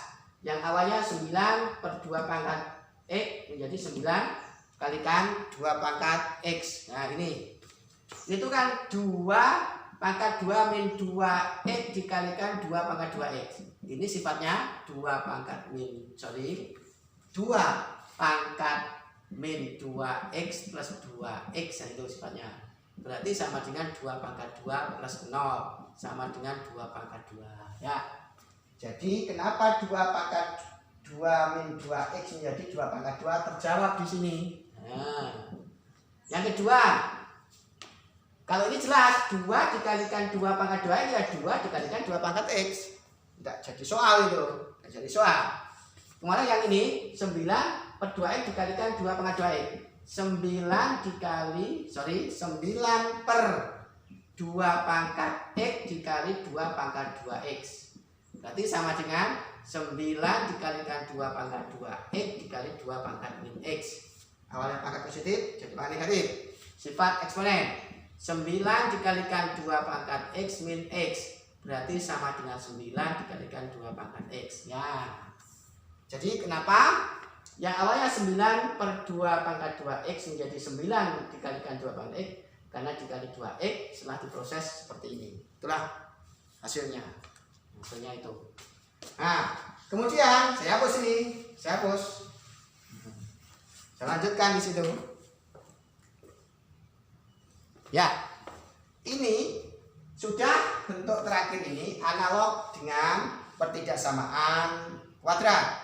Yang awalnya 9 per 2 pangkat x menjadi 9 kalikan 2 pangkat x. Nah ini. Itu kan 2 pangkat 2 min 2x dikalikan 2 pangkat 2x. Ini sifatnya 2 pangkat min 2 pangkat min 2x plus 2x, itu sifatnya. Berarti sama dengan 2 pangkat 2 plus 0 sama dengan 2 pangkat 2, ya. Jadi kenapa 2 pangkat 2 min 2x menjadi 2 pangkat 2 terjawab di sini. Nah, yang kedua, kalau ini jelas 2 dikalikan 2 pangkat 2 ya 2 dikalikan 2 pangkat x. Tidak jadi soal itu, tidak jadi soal. Kemarin yang ini 9 per 2x dikalikan 2 pangkat 2x. 9 per 2 pangkat x dikali 2 pangkat 2x. Berarti sama dengan 9 dikalikan 2 pangkat 2x dikali 2 pangkat min x. Awalnya pangkat positif jadi pangkat negatif. Sifat eksponen. 9 dikalikan 2 pangkat x min x. Berarti sama dengan 9 dikalikan 2 pangkat x. Ya. Jadi kenapa yang awalnya 9 per 2 pangkat 2x menjadi 9 dikalikan 2 pangkat x? Karena dikali 2x setelah diproses seperti ini. Itulah hasilnya. Hasilnya itu. Nah, kemudian saya hapus ini. Saya hapus. Saya lanjutkan di situ. Ya, ini sudah bentuk terakhir ini analog dengan pertidaksamaan kuadrat.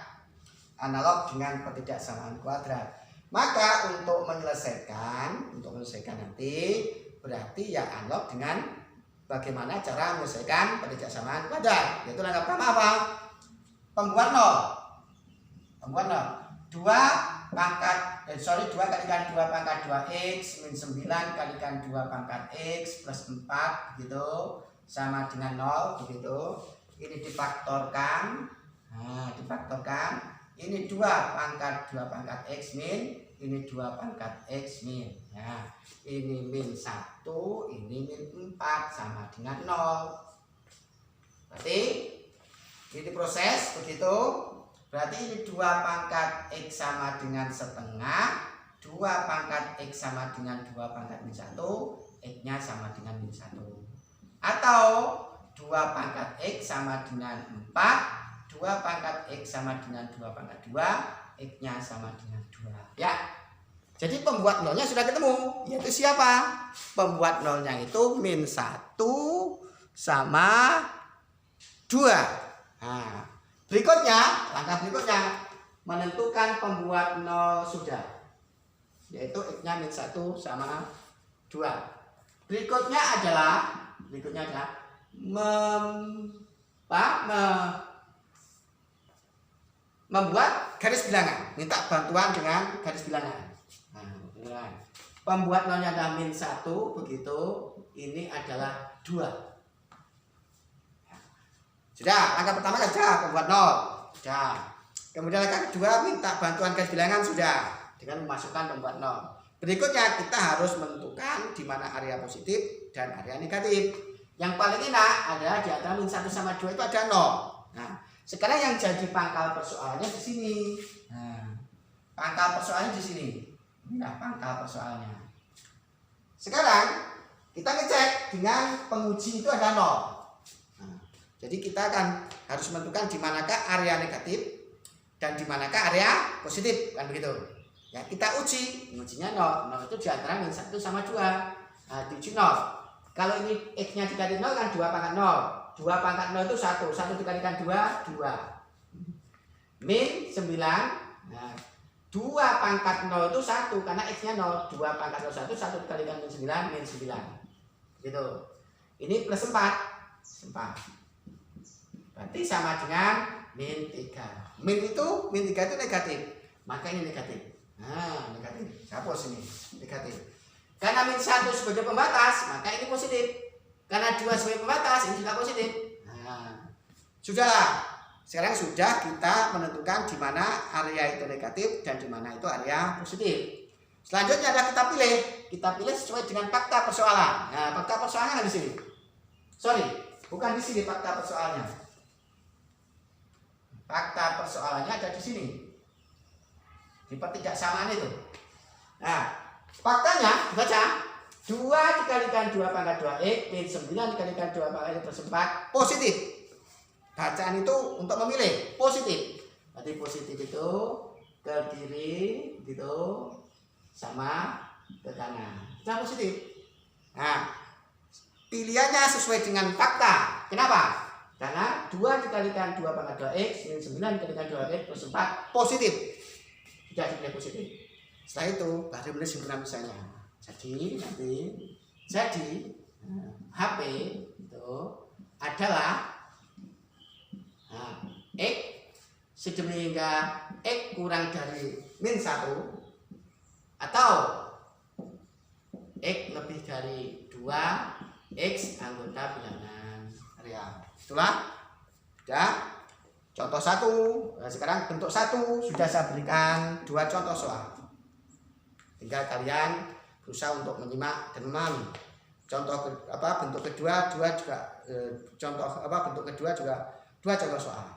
Analog dengan pertidaksamaan kuadrat. Maka untuk menyelesaikan nanti berarti ya analog dengan bagaimana cara menyelesaikan pertidaksamaan kuadrat. Yaitu langkah pertama apa? Pembuat nol. 2 kalikan 2 pangkat 2x min 9 kalikan 2 pangkat x plus 4 gitu sama dengan 0 begitu. Ini difaktorkan. Nah, difaktorkan. Ini 2 pangkat 2 pangkat x min ini 2 pangkat X min. Nah, ini min 1, ini min 4 sama dengan 0. Berarti ini proses begitu. Berarti ini 2 pangkat X sama dengan setengah, 2 pangkat X sama dengan 2 pangkat min 1, X-nya sama dengan min 1. Atau 2 pangkat X sama dengan 4, 2 pangkat X sama dengan 2 pangkat 2, X-nya sama dengan 2. Ya. Jadi pembuat nolnya sudah ketemu. Yaitu siapa? Pembuat nolnya itu min 1 sama 2. Nah, langkah berikutnya menentukan pembuat nol sudah. Yaitu X-nya min 1 sama 2. Berikutnya adalah membuat garis bilangan, minta bantuan dengan garis bilangan. Nah, pembuat nolnya adalah min 1 begitu, ini adalah 2. Sudah, langkah pertama saja pembuat nol. Sudah. Kemudian langkah kedua minta bantuan garis bilangan sudah dengan memasukkan pembuat nol. Berikutnya kita harus menentukan di mana area positif dan area negatif. Yang paling enak adalah di antara min 1 sama 2 itu ada 0. Nah, sekarang yang jadi pangkal persoalannya di sini. Nah, pangkal persoalannya di sini. Nah, pangkal persoalannya. Sekarang kita ngecek dengan penguji itu ada 0. Nah, jadi kita akan harus menentukan di manakah area negatif dan di manakah area positif, kan begitu. Ya, kita ujinya 0. 0 itu di antara min 1 sama 2. Nah, diuji 0. Kalau ini X-nya dikali 0 kan 2 pangkat 0. 2 pangkat 0 itu 1. 1 dikalikan 2, 2. Min 9. Nah, 2 pangkat 0 itu 1 karena X-nya 0. 2 pangkat 0 1, 1 dikalikan min 9, min 9. Gitu. Ini plus 4. 4. Berarti sama dengan min 3. Min 3 itu negatif. Maka ini negatif. Nah, negatif. Hapus ini, negatif. Karena min 1 sebagai pembatas, maka ini positif. Karena 2 sebagai pembatas, ini juga positif. Nah, sudahlah. Sekarang sudah kita menentukan di mana area itu negatif dan di mana itu area positif. Selanjutnya adalah kita pilih. Kita pilih sesuai dengan fakta persoalan. Nah, fakta persoalannya di sini. Sorry, bukan di sini fakta persoalannya. Fakta persoalannya ada di sini. Di pertidaksamaan itu. Nah, faktanya baca 2 dikalikan 2 pangkat 2x min 9 dikalikan 2 pangkat x plus 4 positif. Bacaan itu untuk memilih positif. Berarti positif itu ke kiri gitu sama ke kanan. Nah, positif. Nah, pilihannya sesuai dengan fakta. Kenapa? Karena 2 dikalikan 2 pangkat 2x min 9 dikalikan 2x plus 4 positif. Tidak dipilih positif. Setelah itu baru boleh simpulkan misalnya. Jadi nanti HP itu adalah X sedemikian X kurang dari min 1 atau X lebih dari 2 X anggota bilangan real. Itulah sudah contoh 1. Nah, sekarang bentuk 1 sudah saya berikan 2 contoh soal. Tinggal kalian berusaha untuk menyimak dan memahami. Contoh bentuk kedua bentuk kedua juga 2 contoh soal.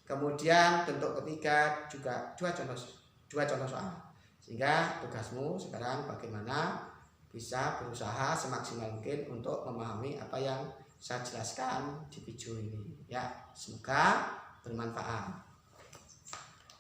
Kemudian bentuk ketiga juga 2 contoh soal. Sehingga tugasmu sekarang bagaimana bisa berusaha semaksimal mungkin untuk memahami apa yang saya jelaskan di video ini. Ya, semoga bermanfaat.